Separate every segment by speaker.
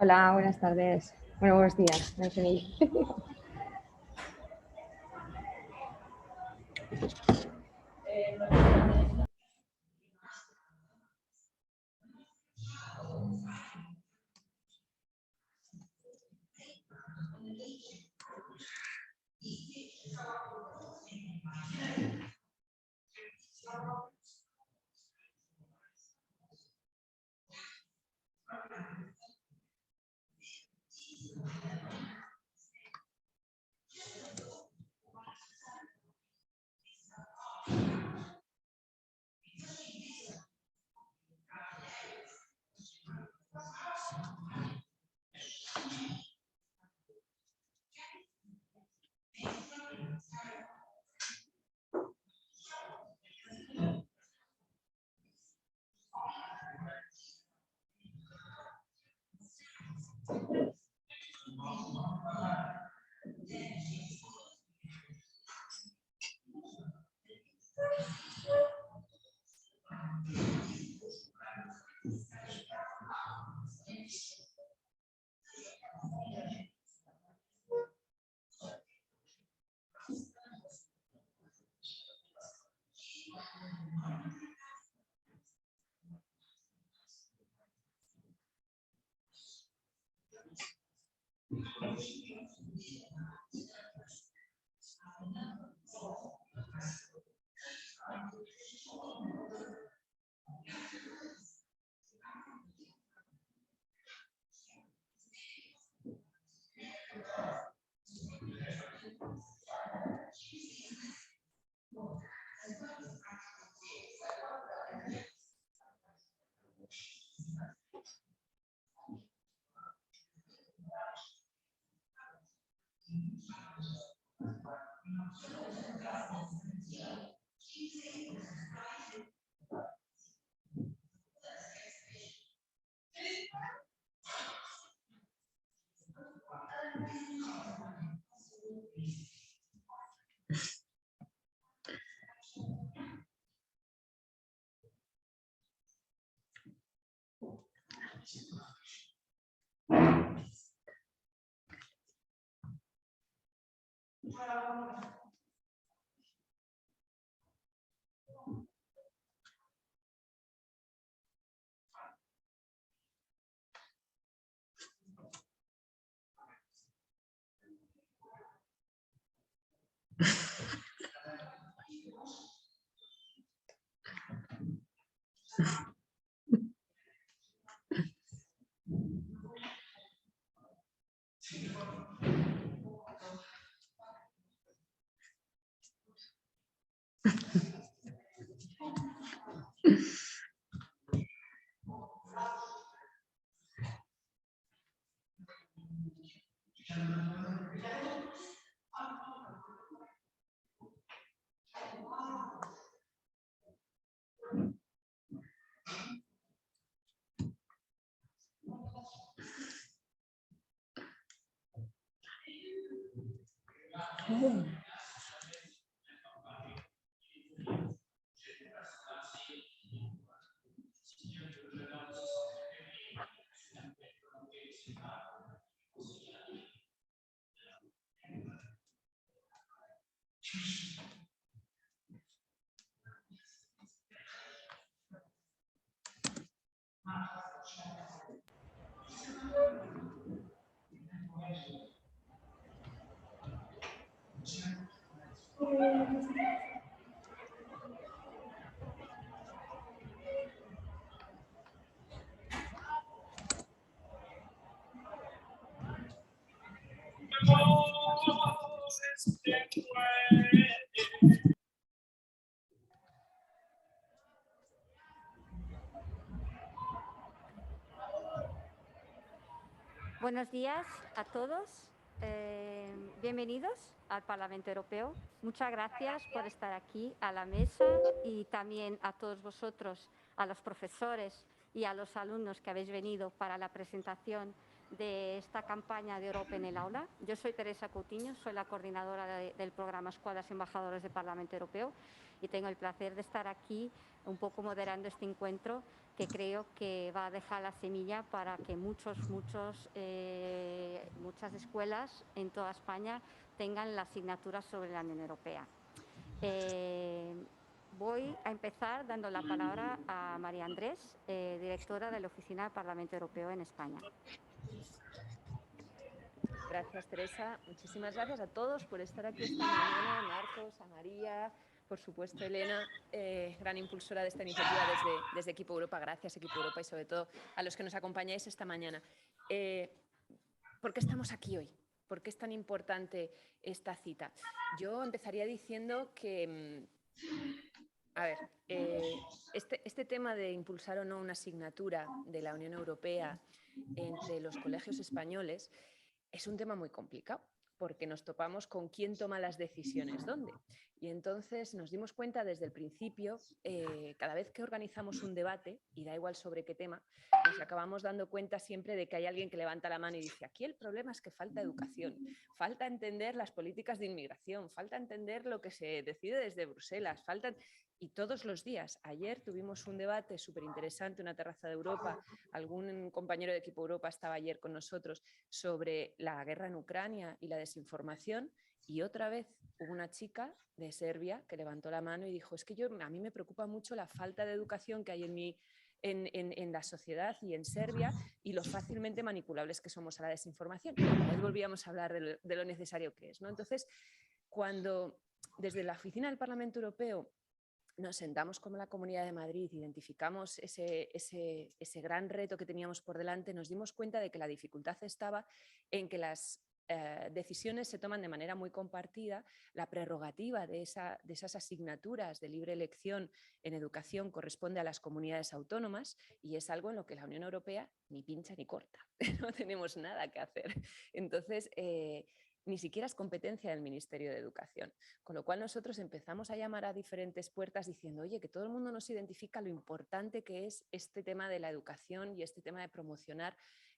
Speaker 1: Hola, buenas tardes. Bueno, buenos días. No sé ni-
Speaker 2: Buenos días a todos. Bienvenidos al Parlamento Europeo. Muchas gracias por estar aquí a la mesa y también a todos vosotros, a los profesores y a los alumnos que habéis venido para la presentación de esta campaña de Europa en el aula. Yo soy Teresa Coutinho, soy la coordinadora del programa Escuelas Embajadores del Parlamento Europeo y tengo el placer de estar aquí un poco moderando este encuentro que creo que va a dejar la semilla para que muchas escuelas en toda España tengan la asignatura sobre la Unión Europea. Voy a empezar dando la palabra a María Andrés, directora de la Oficina del Parlamento Europeo en España.
Speaker 3: Gracias, Teresa. Muchísimas gracias a todos por estar aquí esta mañana, a Marcos, a María, por supuesto, Elena, gran impulsora de esta iniciativa desde Equipo Europa. Gracias, Equipo Europa, y sobre todo a los que nos acompañáis esta mañana. ¿Por qué estamos aquí hoy? ¿Por qué es tan importante esta cita? Yo empezaría diciendo que, a ver, este tema de impulsar o no una asignatura de la Unión Europea entre los colegios españoles es un tema muy complicado, porque nos topamos con quién toma las decisiones dónde. Y entonces nos dimos cuenta desde el principio, cada vez que organizamos un debate, y da igual sobre qué tema, nos acabamos dando cuenta siempre de que hay alguien que levanta la mano y dice: aquí el problema es que falta educación, falta entender las políticas de inmigración, falta entender lo que se decide desde Bruselas, Y todos los días, ayer tuvimos un debate súper interesante, una terraza de Europa, algún compañero de Equipo Europa estaba ayer con nosotros, sobre la guerra en Ucrania y la desinformación, y otra vez hubo una chica de Serbia que levantó la mano y dijo: es que a mí me preocupa mucho la falta de educación que hay en la sociedad y en Serbia, y lo fácilmente manipulables que somos a la desinformación. Y otra vez volvíamos a hablar de lo necesario que es, ¿no? Entonces, cuando desde la oficina del Parlamento Europeo nos sentamos como la Comunidad de Madrid, identificamos ese gran reto que teníamos por delante, nos dimos cuenta de que la dificultad estaba en que las decisiones se toman de manera muy compartida. La prerrogativa de esas asignaturas de libre elección en educación corresponde a las comunidades autónomas, y es algo en lo que la Unión Europea ni pincha ni corta. No tenemos nada que hacer. Entonces, ni siquiera es competencia del Ministerio de Educación. Con lo cual nosotros empezamos a llamar a diferentes puertas diciendo: oye, que todo el mundo nos identifica lo importante que es este tema de la educación y este tema de promocionar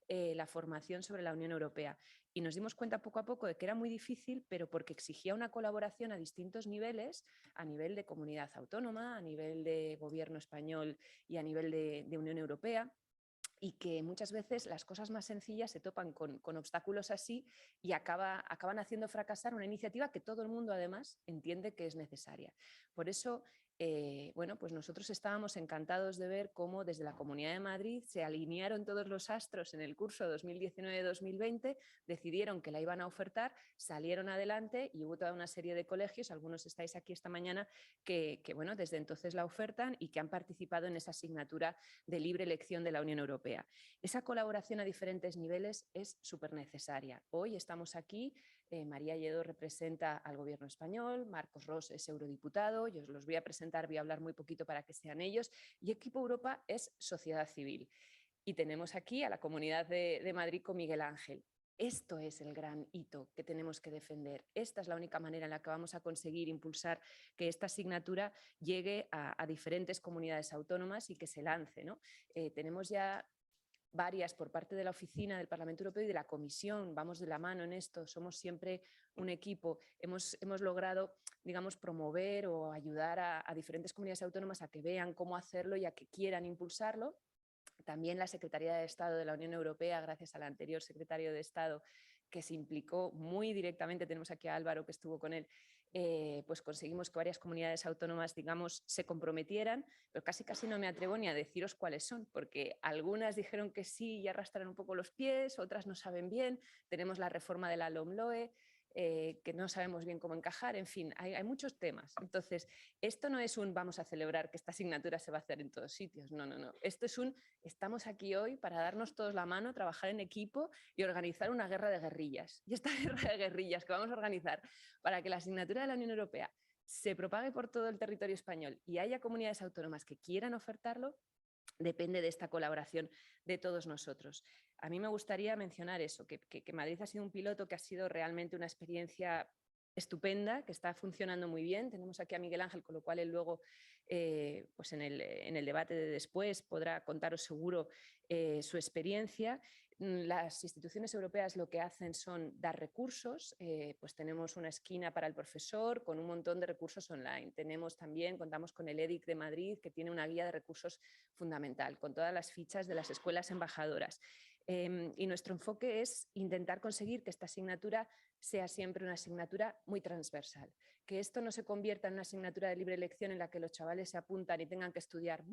Speaker 3: la formación sobre la Unión Europea. Y nos dimos cuenta poco a poco de que era muy difícil, pero porque exigía una colaboración a distintos niveles, a nivel de comunidad autónoma, a nivel de gobierno español y a nivel de Unión Europea, y que muchas veces las cosas más sencillas se topan con obstáculos así y acaban haciendo fracasar una iniciativa que todo el mundo además entiende que es necesaria. Por eso, bueno, pues nosotros estábamos encantados de ver cómo desde la Comunidad de Madrid se alinearon todos los astros en el curso 2019-2020, decidieron que la iban a ofertar, salieron adelante, y hubo toda una serie de colegios, algunos estáis aquí esta mañana, que bueno, desde entonces la ofertan y que han participado en esa asignatura de libre elección de la Unión Europea. Esa colaboración a diferentes niveles es súper necesaria. Hoy estamos aquí, María Lledó representa al Gobierno español, Marcos Ros es eurodiputado, yo os los voy a presentar, voy a hablar muy poquito para que sean ellos, y Equipo Europa es sociedad civil. Y tenemos aquí a la Comunidad de Madrid con Miguel Ángel. Esto es el gran hito que tenemos que defender. Esta es la única manera en la que vamos a conseguir impulsar que esta asignatura llegue a diferentes comunidades autónomas y que se lance, ¿no? Tenemos ya varias por parte de la oficina del Parlamento Europeo y de la Comisión, vamos de la mano en esto, somos siempre un equipo. Hemos logrado, digamos, promover o ayudar a diferentes comunidades autónomas a que vean cómo hacerlo y a que quieran impulsarlo. También la Secretaría de Estado de la Unión Europea, gracias al anterior secretario de Estado, que se implicó muy directamente, tenemos aquí a Álvaro que estuvo con él, pues conseguimos que varias comunidades autónomas, digamos, se comprometieran, pero casi no me atrevo ni a deciros cuáles son, porque algunas dijeron que sí y arrastran un poco los pies, otras no saben bien. Tenemos la reforma de la LOMLOE, que no sabemos bien cómo encajar, en fin, hay muchos temas. Entonces, esto no es un vamos a celebrar que esta asignatura se va a hacer en todos sitios, no. Esto es estamos aquí hoy para darnos todos la mano, trabajar en equipo y organizar una guerra de guerrillas. Y esta guerra de guerrillas que vamos a organizar para que la asignatura de la Unión Europea se propague por todo el territorio español y haya comunidades autónomas que quieran ofertarlo, depende de esta colaboración de todos nosotros. A mí me gustaría mencionar eso, que Madrid ha sido un piloto que ha sido realmente una experiencia estupenda, que está funcionando muy bien. Tenemos aquí a Miguel Ángel, con lo cual él luego pues en el debate de después podrá contaros seguro su experiencia. las instituciones europeas lo que hacen son dar recursos, pues tenemos una esquina para el profesor con un montón de recursos online. Contamos con el EDIC de Madrid, que tiene una guía de recursos fundamental, con todas las fichas de las escuelas embajadoras. Y nuestro enfoque es intentar conseguir que esta asignatura sea siempre una asignatura muy transversal, que esto no se convierta en una asignatura de libre elección en la que los chavales se apuntan y tengan que estudiar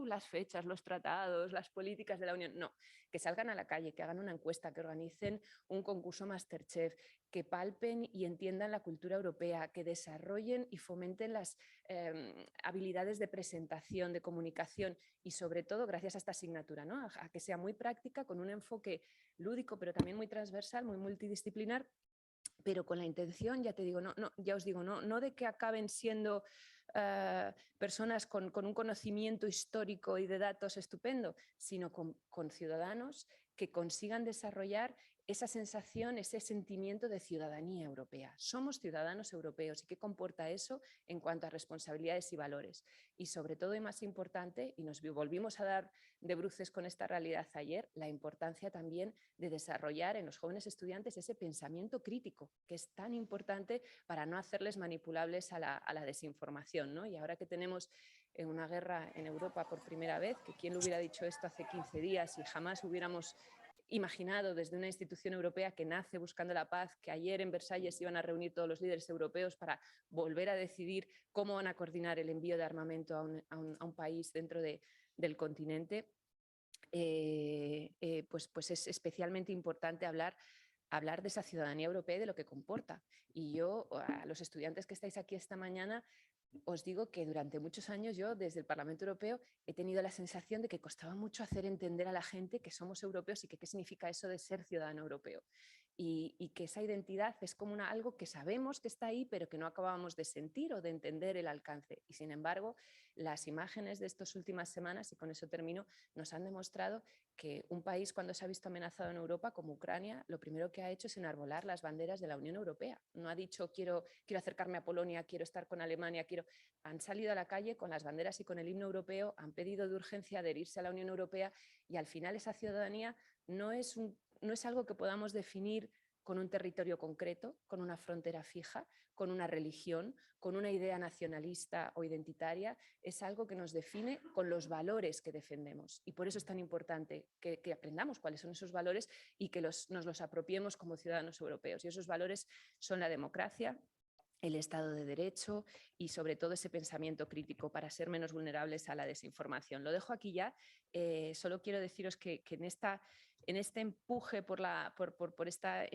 Speaker 3: las fechas, los tratados, las políticas de la Unión. No, que salgan a la calle, que hagan una encuesta, que organicen un concurso MasterChef, que palpen y entiendan la cultura europea, que desarrollen y fomenten las habilidades de presentación, de comunicación y sobre todo gracias a esta asignatura, ¿no? A que sea muy práctica, con un enfoque lúdico pero también muy transversal, muy multidisciplinar, pero con la intención, ya te digo, ya os digo, no de que acaben siendo personas con un conocimiento histórico y de datos estupendo, sino con ciudadanos que consigan desarrollar esa sensación, ese sentimiento de ciudadanía europea. Somos ciudadanos europeos. ¿Y qué comporta eso en cuanto a responsabilidades y valores? Y sobre todo y más importante, y nos volvimos a dar de bruces con esta realidad ayer, la importancia también de desarrollar en los jóvenes estudiantes ese pensamiento crítico, que es tan importante para no hacerles manipulables a la desinformación, ¿no? Y ahora que tenemos una guerra en Europa por primera vez, que quién lo hubiera dicho esto hace 15 días y jamás hubiéramos imaginado desde una institución europea que nace buscando la paz, que ayer en Versalles iban a reunir todos los líderes europeos para volver a decidir cómo van a coordinar el envío de armamento a un país dentro del continente, pues es especialmente importante hablar de esa ciudadanía europea y de lo que comporta. Y yo, a los estudiantes que estáis aquí esta mañana, os digo que durante muchos años yo, desde el Parlamento Europeo, he tenido la sensación de que costaba mucho hacer entender a la gente que somos europeos y que qué significa eso de ser ciudadano europeo. Y que esa identidad es como algo que sabemos que está ahí, pero que no acabábamos de sentir o de entender el alcance. Y sin embargo, las imágenes de estas últimas semanas, y con eso termino, nos han demostrado que un país cuando se ha visto amenazado en Europa, como Ucrania, lo primero que ha hecho es enarbolar las banderas de la Unión Europea. No ha dicho quiero acercarme a Polonia, quiero estar con Alemania, Han salido a la calle con las banderas y con el himno europeo, han pedido de urgencia adherirse a la Unión Europea y al final esa ciudadanía no es algo que podamos definir con un territorio concreto, con una frontera fija, con una religión, con una idea nacionalista o identitaria, es algo que nos define con los valores que defendemos. Y por eso es tan importante que aprendamos cuáles son esos valores y que nos los apropiemos como ciudadanos europeos. Y esos valores son la democracia, el Estado de Derecho y sobre todo ese pensamiento crítico para ser menos vulnerables a la desinformación. Lo dejo aquí ya. Solo quiero deciros que en este empuje por esta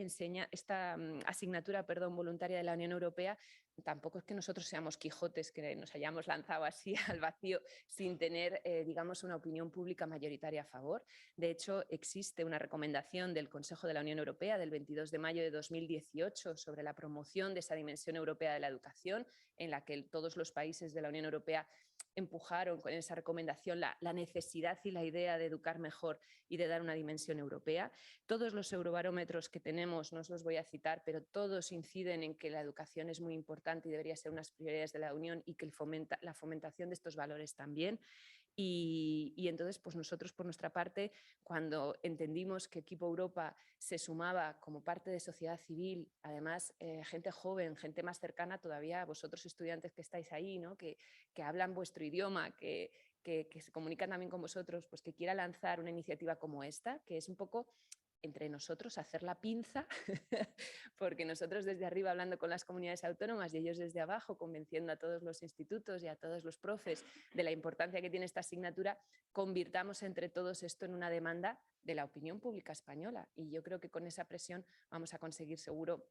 Speaker 3: asignatura voluntaria de la Unión Europea, tampoco es que nosotros seamos Quijotes, que nos hayamos lanzado así al vacío sin tener, digamos, una opinión pública mayoritaria a favor. De hecho, existe una recomendación del Consejo de la Unión Europea del 22 de mayo de 2018 sobre la promoción de esa dimensión europea de la educación, en la que todos los países de la Unión Europea empujaron con esa recomendación la necesidad y la idea de educar mejor y de dar una dimensión europea. Todos los eurobarómetros que tenemos, no os los voy a citar, pero todos inciden en que la educación es muy importante y debería ser unas prioridades de la Unión y que la fomentación de estos valores también. Y entonces, pues nosotros por nuestra parte, cuando entendimos que Equipo Europa se sumaba como parte de sociedad civil, además gente joven, gente más cercana todavía a vosotros estudiantes que estáis ahí, ¿no? que hablan vuestro idioma, que se comunican también con vosotros, pues que quiera lanzar una iniciativa como esta, que es un poco entre nosotros hacer la pinza, porque nosotros desde arriba hablando con las comunidades autónomas y ellos desde abajo convenciendo a todos los institutos y a todos los profes de la importancia que tiene esta asignatura, convirtamos entre todos esto en una demanda de la opinión pública española. Y yo creo que con esa presión vamos a conseguir seguro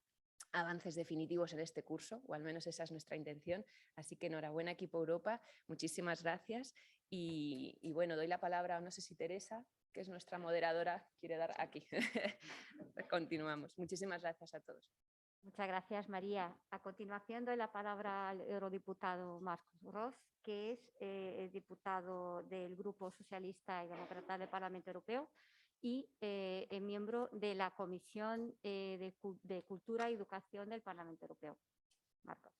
Speaker 3: avances definitivos en este curso, o al menos esa es nuestra intención. Así que enhorabuena Equipo Europa, muchísimas gracias y bueno, doy la palabra, no sé si Teresa, que es nuestra moderadora, quiere dar aquí. Continuamos. Muchísimas gracias a todos.
Speaker 2: Muchas gracias, María. A continuación doy la palabra al eurodiputado Marcos Ros, que es el diputado del Grupo Socialista y Demócrata del Parlamento Europeo y miembro de la Comisión de Cultura y Educación del Parlamento Europeo. Marcos.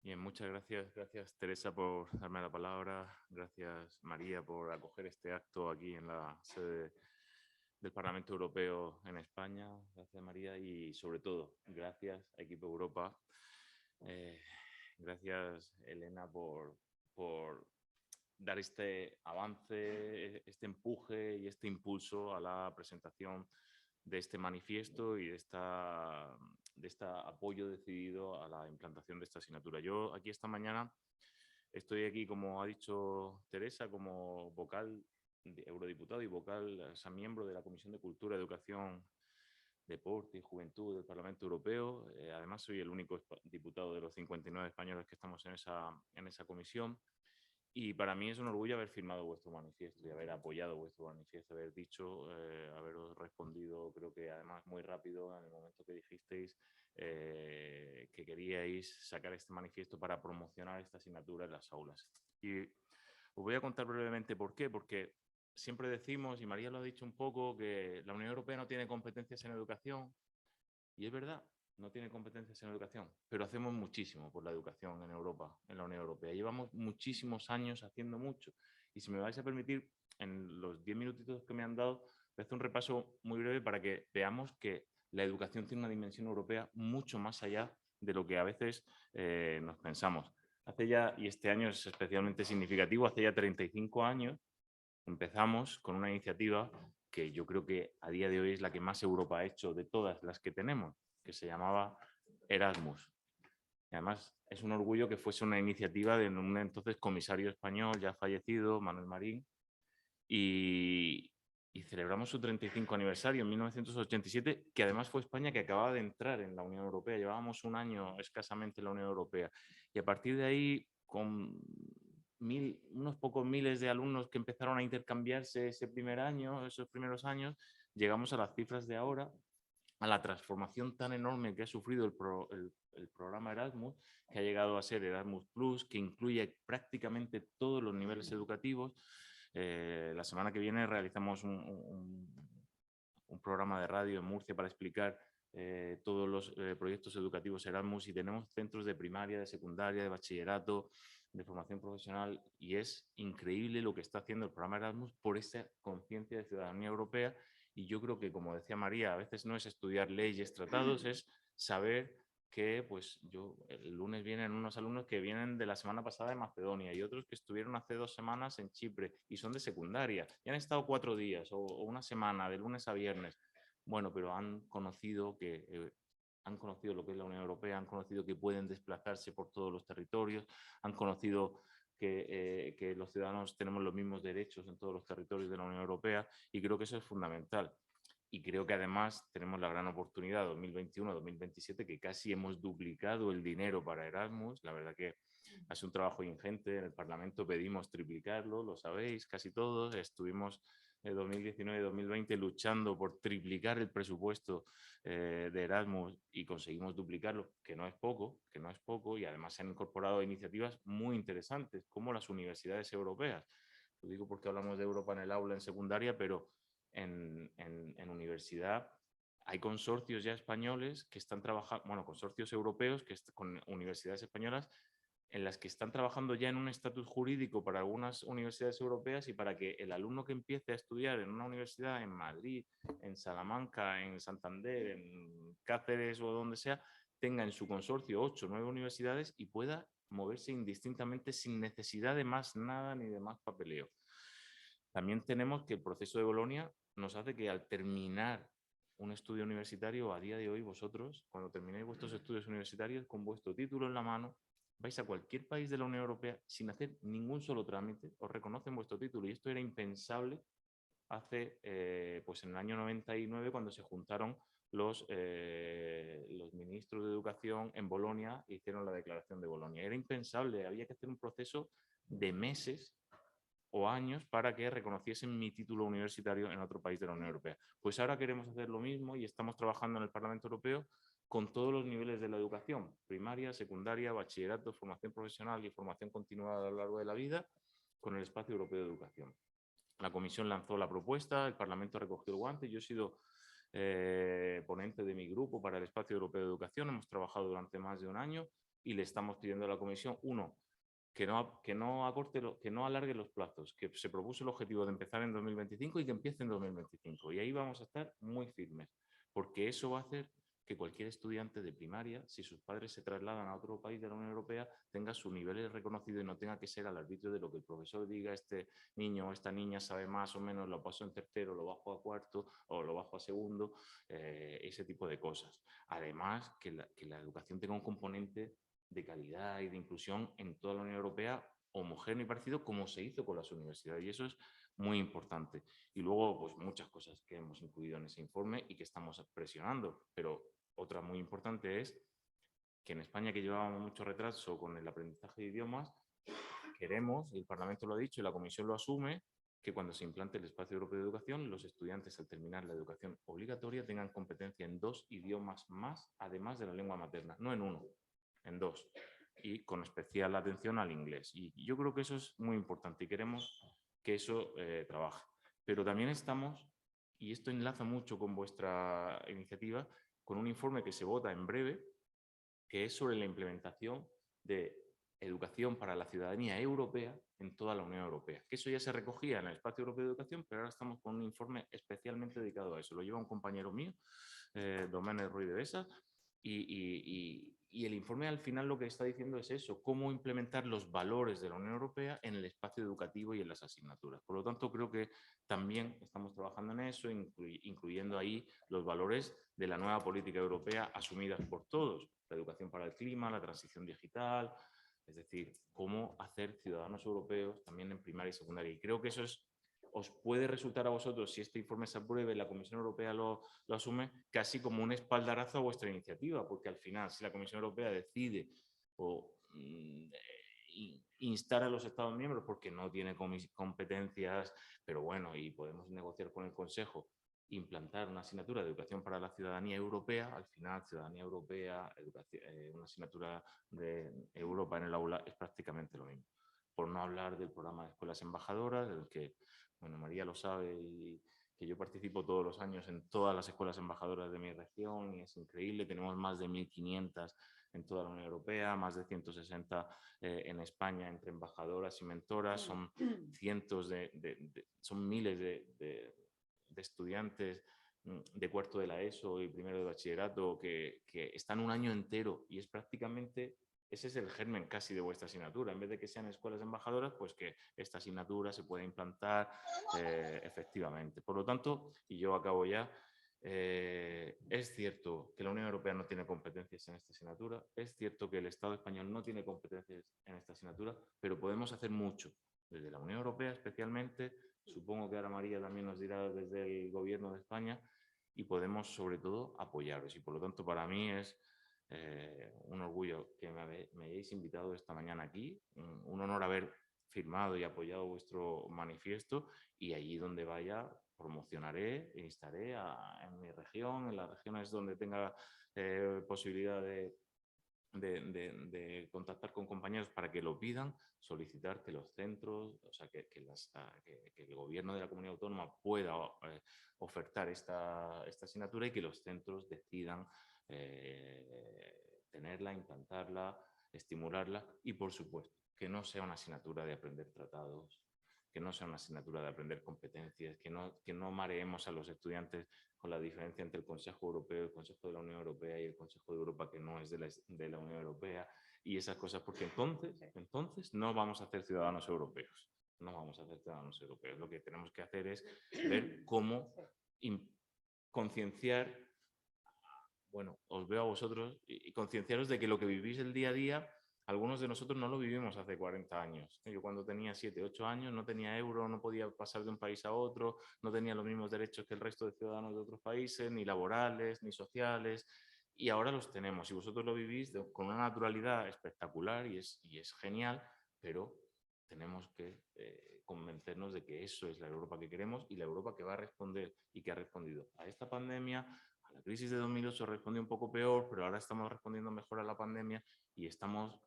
Speaker 4: Bien, muchas gracias. Gracias, Teresa, por darme la palabra. Gracias, María, por acoger este acto aquí en la sede del Parlamento Europeo en España. Gracias, María. Y, sobre todo, gracias a Equipo Europa. Gracias, Elena, por dar este avance, este empuje y este impulso a la presentación de este manifiesto y de este apoyo decidido a la implantación de esta asignatura. Yo aquí esta mañana estoy aquí, como ha dicho Teresa, como vocal, eurodiputado y vocal, o sea, miembro de la Comisión de Cultura, Educación, Deporte y Juventud del Parlamento Europeo. Además, soy el único diputado de los 59 españoles que estamos en esa comisión. Y para mí es un orgullo haber firmado vuestro manifiesto y haber apoyado vuestro manifiesto, haber dicho, haberos respondido, creo que además muy rápido en el momento que dijisteis que queríais sacar este manifiesto para promocionar esta asignatura en las aulas. Y os voy a contar brevemente por qué, porque siempre decimos, y María lo ha dicho un poco, que la Unión Europea no tiene competencias en educación, y es verdad, no tiene competencias en educación, pero hacemos muchísimo por la educación en Europa, en la Unión Europea. Llevamos muchísimos años haciendo mucho. Y si me vais a permitir, en los 10 minutitos que me han dado, voy a hacer un repaso muy breve para que veamos que la educación tiene una dimensión europea mucho más allá de lo que a veces nos pensamos. Hace ya, y este año es especialmente significativo, hace ya 35 años empezamos con una iniciativa que yo creo que a día de hoy es la que más Europa ha hecho de todas las que tenemos, que se llamaba Erasmus. Y además, es un orgullo que fuese una iniciativa de un entonces comisario español ya fallecido, Manuel Marín, y celebramos su 35 aniversario en 1987, que además fue España que acababa de entrar en la Unión Europea. Llevábamos un año escasamente en la Unión Europea. Y a partir de ahí, con unos pocos miles de alumnos que empezaron a intercambiarse ese primer año, esos primeros años, llegamos a las cifras de ahora, a la transformación tan enorme que ha sufrido el programa Erasmus, que ha llegado a ser Erasmus Plus, que incluye prácticamente todos los niveles educativos. La semana que viene realizamos un programa de radio en Murcia para explicar todos los proyectos educativos Erasmus, y tenemos centros de primaria, de secundaria, de bachillerato, de formación profesional, y es increíble lo que está haciendo el programa Erasmus por esa conciencia de ciudadanía europea. Y yo creo que, como decía María, a veces no es estudiar leyes, tratados, es saber que pues el lunes vienen unos alumnos que vienen de la semana pasada de Macedonia y otros que estuvieron hace 2 semanas en Chipre y son de secundaria y han estado 4 días o una semana, de lunes a viernes. Bueno, pero han conocido lo que es la Unión Europea, han conocido que pueden desplazarse por todos los territorios, han conocido que los ciudadanos tenemos los mismos derechos en todos los territorios de la Unión Europea, y creo que eso es fundamental. Y creo que además tenemos la gran oportunidad 2021-2027, que casi hemos duplicado el dinero para Erasmus. La verdad que ha sido un trabajo ingente. En el Parlamento pedimos triplicarlo, lo sabéis, casi todos. Estuvimos en 2019-2020 luchando por triplicar el presupuesto de Erasmus y conseguimos duplicarlo, que no es poco, y además se han incorporado iniciativas muy interesantes, como las universidades europeas. Lo digo porque hablamos de Europa en el aula, en secundaria, pero en universidad hay consorcios ya españoles que están trabajando, bueno, consorcios europeos con universidades españolas, en las que están trabajando ya en un estatus jurídico para algunas universidades europeas, y para que el alumno que empiece a estudiar en una universidad en Madrid, en Salamanca, en Santander, en Cáceres o donde sea, tenga en su consorcio 8 o 9 universidades y pueda moverse indistintamente sin necesidad de más nada ni de más papeleo. También tenemos que el proceso de Bolonia nos hace que al terminar un estudio universitario, a día de hoy vosotros, cuando terminéis vuestros estudios universitarios, con vuestro título en la mano, vais a cualquier país de la Unión Europea sin hacer ningún solo trámite, os reconocen vuestro título. Y esto era impensable hace, pues en el año 99, cuando se juntaron los ministros de educación en Bolonia e hicieron la declaración de Bolonia. Era impensable, había que hacer un proceso de meses o años para que reconociesen mi título universitario en otro país de la Unión Europea. Pues ahora queremos hacer lo mismo y estamos trabajando en el Parlamento Europeo con todos los niveles de la educación: primaria, secundaria, bachillerato, formación profesional y formación continuada a lo largo de la vida, con el Espacio Europeo de Educación. La Comisión lanzó la propuesta, el Parlamento recogió el guante. Yo he sido ponente de mi grupo para el Espacio Europeo de Educación. Hemos trabajado durante más de un año y le estamos pidiendo a la Comisión, uno, que no alargue los plazos, que se propuso el objetivo de empezar en 2025 y que empiece en 2025. Y ahí vamos a estar muy firmes, porque eso va a hacer que cualquier estudiante de primaria, si sus padres se trasladan a otro país de la Unión Europea, tenga sus niveles reconocidos y no tenga que ser al arbitrio de lo que el profesor diga, este niño o esta niña sabe más o menos, lo paso en tercero, lo bajo a cuarto o lo bajo a segundo, ese tipo de cosas. Además, que la educación tenga un componente de calidad y de inclusión en toda la Unión Europea homogéneo y parecido como se hizo con las universidades, y eso es muy importante. Y luego, pues muchas cosas que hemos incluido en ese informe y que estamos presionando, pero otra muy importante es que en España, que llevábamos mucho retraso con el aprendizaje de idiomas, queremos, y el Parlamento lo ha dicho y la Comisión lo asume, que cuando se implante el Espacio Europeo de Educación, los estudiantes al terminar la educación obligatoria tengan competencia en 2 idiomas más, además de la lengua materna, no en 1, en 2, y con especial atención al inglés. Y yo creo que eso es muy importante y queremos que eso trabaje. Pero también estamos, y esto enlaza mucho con vuestra iniciativa, con un informe que se vota en breve, que es sobre la implementación de educación para la ciudadanía europea en toda la Unión Europea. Que eso ya se recogía en el Espacio Europeo de Educación, pero ahora estamos con un informe especialmente dedicado a eso. Lo lleva un compañero mío, Domènec Ruiz de Besa, y el informe al final lo que está diciendo es eso, cómo implementar los valores de la Unión Europea en el espacio educativo y en las asignaturas. Por lo tanto, creo que también estamos trabajando en eso, incluyendo ahí los valores de la nueva política europea asumidas por todos, la educación para el clima, la transición digital, es decir, cómo hacer ciudadanos europeos también en primaria y secundaria. Y creo que eso os puede resultar a vosotros, si este informe se apruebe y la Comisión Europea lo asume, casi como un espaldarazo a vuestra iniciativa, porque al final, si la Comisión Europea decide instar a los Estados miembros, porque no tiene competencias, pero bueno, y podemos negociar con el Consejo, implantar una asignatura de educación para la ciudadanía europea, al final ciudadanía europea, una asignatura de Europa en el aula es prácticamente lo mismo. Por no hablar del programa de escuelas embajadoras, del que, bueno, María lo sabe, y que yo participo todos los años en todas las escuelas embajadoras de mi región y es increíble, tenemos más de 1.500 en toda la Unión Europea, más de 160 en España entre embajadoras y mentoras, son cientos son miles de estudiantes de cuarto de la ESO y primero de bachillerato que están un año entero y es prácticamente, ese es el germen casi de vuestra asignatura. En vez de que sean escuelas embajadoras, pues que esta asignatura se pueda implantar efectivamente. Por lo tanto, y yo acabo ya, es cierto que la Unión Europea no tiene competencias en esta asignatura, es cierto que el Estado español no tiene competencias en esta asignatura, pero podemos hacer mucho desde la Unión Europea especialmente, supongo que ahora María también nos dirá desde el Gobierno de España, y podemos sobre todo apoyaros. Y por lo tanto para mí es un orgullo que me hayáis invitado esta mañana aquí, un honor haber firmado y apoyado vuestro manifiesto, y allí donde vaya promocionaré e instaré en mi región, en las regiones donde tenga posibilidad de contactar con compañeros para que lo pidan, solicitar que los centros, o sea, que el gobierno de la comunidad autónoma pueda ofertar esta asignatura y que los centros decidan tenerla, implantarla, estimularla y, por supuesto, que no sea una asignatura de aprender tratados, que no sea una asignatura de aprender competencias, que no mareemos a los estudiantes con la diferencia entre el Consejo Europeo, el Consejo de la Unión Europea y el Consejo de Europa, que no es de la Unión Europea, y esas cosas, porque entonces no vamos a hacer ciudadanos europeos. No vamos a hacer ciudadanos europeos. Lo que tenemos que hacer es ver cómo concienciar, bueno, os veo a vosotros, y concienciaros de que lo que vivís el día a día, algunos de nosotros no lo vivimos hace 40 años. Yo cuando tenía 7, 8 años no tenía euro, no podía pasar de un país a otro, no tenía los mismos derechos que el resto de ciudadanos de otros países, ni laborales, ni sociales, y ahora los tenemos. Y vosotros lo vivís con una naturalidad espectacular y es genial, pero tenemos que convencernos de que eso es la Europa que queremos y la Europa que va a responder y que ha respondido a esta pandemia. La crisis de 2008 respondió un poco peor, pero ahora estamos respondiendo mejor a la pandemia y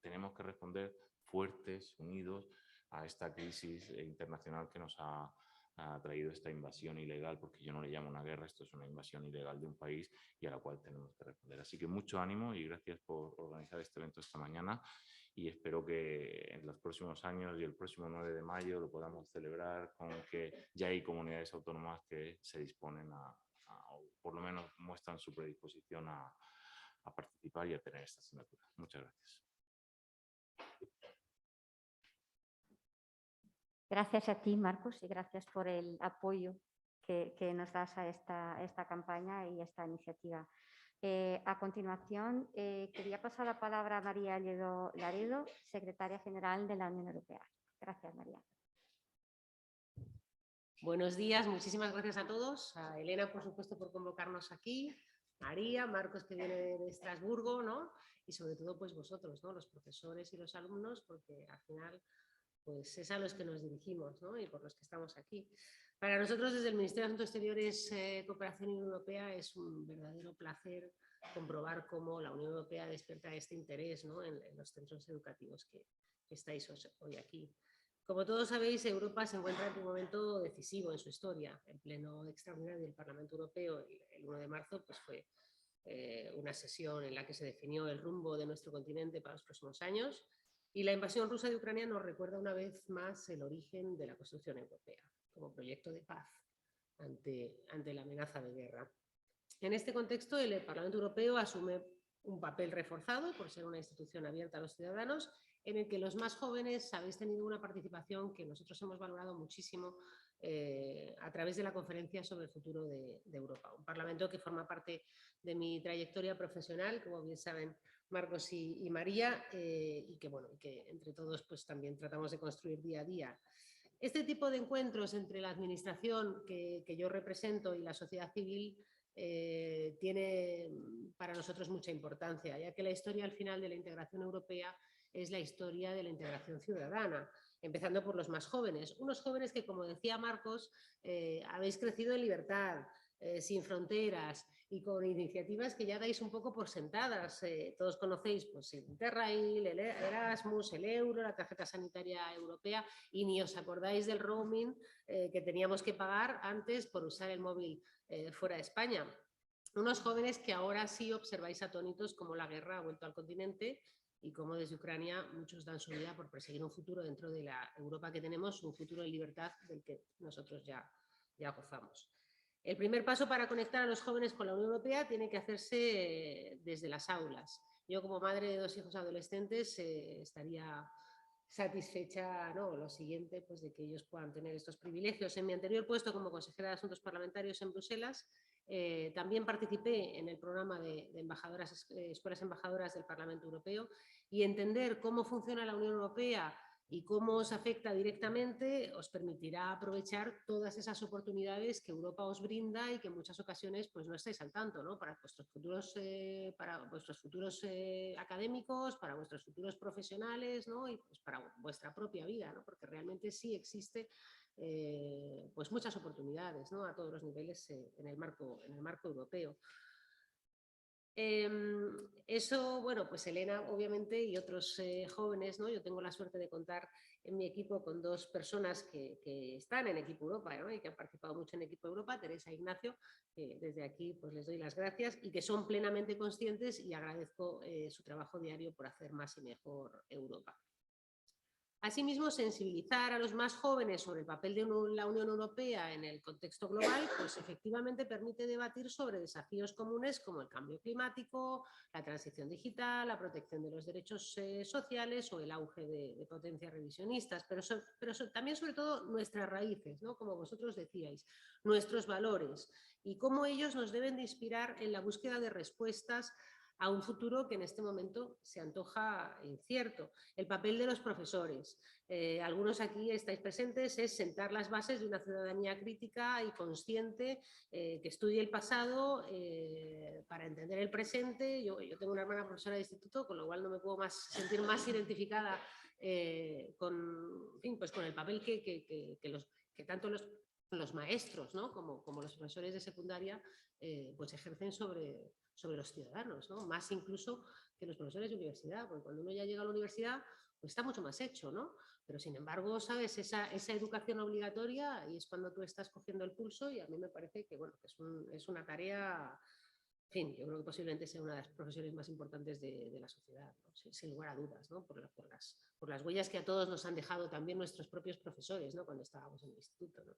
Speaker 4: tenemos que responder fuertes, unidos a esta crisis internacional que nos ha ha traído esta invasión ilegal, porque yo no le llamo una guerra, esto es una invasión ilegal de un país y a la cual tenemos que responder. Así que mucho ánimo y gracias por organizar este evento esta mañana, y espero que en los próximos años y el próximo 9 de mayo lo podamos celebrar con que ya hay comunidades autónomas que se disponen o por lo menos muestran su predisposición a participar y a tener esta asignatura. Muchas gracias.
Speaker 2: Gracias a ti, Marcos, y gracias por el apoyo que nos das a esta campaña y esta iniciativa. A continuación, quería pasar la palabra a María Lledó Laredo, secretaria general de la Unión Europea. Gracias, María.
Speaker 5: Buenos días, muchísimas gracias a todos. A Elena, por supuesto, por convocarnos aquí. María, Marcos, que viene de Estrasburgo, ¿no? Y sobre todo, pues vosotros, ¿no? Los profesores y los alumnos, porque al final pues es a los que nos dirigimos, ¿no? Y por los que estamos aquí. Para nosotros, desde el Ministerio de Asuntos Exteriores, Cooperación y Unión Europea, es un verdadero placer comprobar cómo la Unión Europea despierta este interés, ¿no? en los centros educativos que estáis hoy aquí. Como todos sabéis, Europa se encuentra en un momento decisivo en su historia. El Pleno Extraordinario del Parlamento Europeo, el 1 de marzo, pues fue una sesión en la que se definió el rumbo de nuestro continente para los próximos años. Y la invasión rusa de Ucrania nos recuerda una vez más el origen de la construcción europea, como proyecto de paz ante la amenaza de guerra. En este contexto, el Parlamento Europeo asume un papel reforzado por ser una institución abierta a los ciudadanos, en el que los más jóvenes habéis tenido una participación que nosotros hemos valorado muchísimo a través de la Conferencia sobre el Futuro de Europa. Un Parlamento que forma parte de mi trayectoria profesional, como bien saben Marcos y María, y que entre todos pues, también tratamos de construir día a día. Este tipo de encuentros entre la administración que yo represento y la sociedad civil tiene para nosotros mucha importancia, ya que la historia al final de la integración europea es la historia de la integración ciudadana, empezando por los más jóvenes. Unos jóvenes que, como decía Marcos, habéis crecido en libertad, sin fronteras y con iniciativas que ya dais un poco por sentadas. Todos conocéis pues, el Interrail, el Erasmus, el euro, la tarjeta sanitaria europea, y ni os acordáis del roaming que teníamos que pagar antes por usar el móvil fuera de España. Unos jóvenes que ahora sí observáis atónitos cómo la guerra ha vuelto al continente y cómo desde Ucrania muchos dan su vida por perseguir un futuro dentro de la Europa que tenemos, un futuro de libertad del que nosotros ya gozamos. El primer paso para conectar a los jóvenes con la Unión Europea tiene que hacerse desde las aulas. Yo, como madre de 2 hijos adolescentes, estaría satisfecha, ¿no? Lo siguiente, pues de que ellos puedan tener estos privilegios. En mi anterior puesto como consejera de Asuntos Parlamentarios en Bruselas, también participé en el programa de escuelas embajadoras del Parlamento Europeo, y entender cómo funciona la Unión Europea y cómo os afecta directamente os permitirá aprovechar todas esas oportunidades que Europa os brinda y que en muchas ocasiones pues, no estáis al tanto, ¿no? Para vuestros futuros académicos, para vuestros futuros profesionales, ¿no? Y pues, para vuestra propia vida, ¿no? Porque realmente sí existe pues muchas oportunidades, ¿no? A todos los niveles en el marco europeo. Eso, bueno, pues Elena obviamente y otros jóvenes, ¿no? Yo tengo la suerte de contar en mi equipo con 2 personas que están en Equipo Europa, ¿no? Y que han participado mucho en Equipo Europa, Teresa e Ignacio, que desde aquí pues les doy las gracias y que son plenamente conscientes, y agradezco su trabajo diario por hacer más y mejor Europa. Asimismo, sensibilizar a los más jóvenes sobre el papel de la Unión Europea en el contexto global, pues efectivamente permite debatir sobre desafíos comunes como el cambio climático, la transición digital, la protección de los derechos sociales o el auge de potencias revisionistas, pero también sobre todo nuestras raíces, ¿no? Como vosotros decíais, nuestros valores y cómo ellos nos deben de inspirar en la búsqueda de respuestas a un futuro que en este momento se antoja incierto. El papel de los profesores, algunos aquí estáis presentes, es sentar las bases de una ciudadanía crítica y consciente que estudie el pasado para entender el presente. Yo tengo una hermana profesora de instituto, con lo cual no me puedo sentir más identificada con el papel que tanto los maestros, ¿no? como los profesores de secundaria pues ejercen sobre los ciudadanos, ¿no? Más incluso que los profesores de universidad, porque cuando uno ya llega a la universidad pues está mucho más hecho, ¿no? Pero sin embargo, ¿sabes? Esa educación obligatoria, y es cuando tú estás cogiendo el pulso, y a mí me parece que, bueno, que es una tarea, en fin, yo creo que posiblemente sea una de las profesiones más importantes de la sociedad, ¿no? Sin lugar a dudas, ¿no? Por las huellas que a todos nos han dejado también nuestros propios profesores, ¿no? Cuando estábamos en el instituto, ¿no?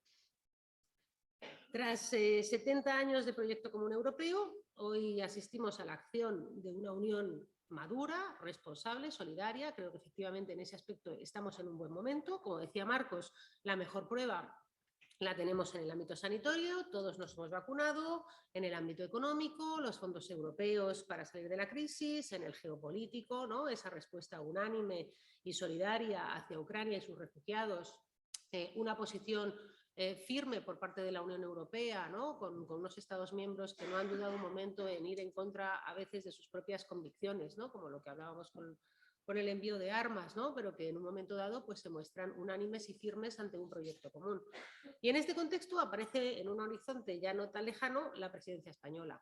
Speaker 5: Tras 70 años de proyecto común europeo, hoy asistimos a la acción de una unión madura, responsable, solidaria. Creo que efectivamente en ese aspecto estamos en un buen momento. Como decía Marcos, la mejor prueba la tenemos en el ámbito sanitario, todos nos hemos vacunado, en el ámbito económico, los fondos europeos para salir de la crisis, en el geopolítico, ¿no? Esa respuesta unánime y solidaria hacia Ucrania y sus refugiados, una posición firme por parte de la Unión Europea, ¿no? Con unos Estados miembros que no han dudado un momento en ir en contra a veces de sus propias convicciones, ¿no? Como lo que hablábamos con el envío de armas, ¿no? Pero que en un momento dado pues, se muestran unánimes y firmes ante un proyecto común. Y en este contexto aparece en un horizonte ya no tan lejano la presidencia española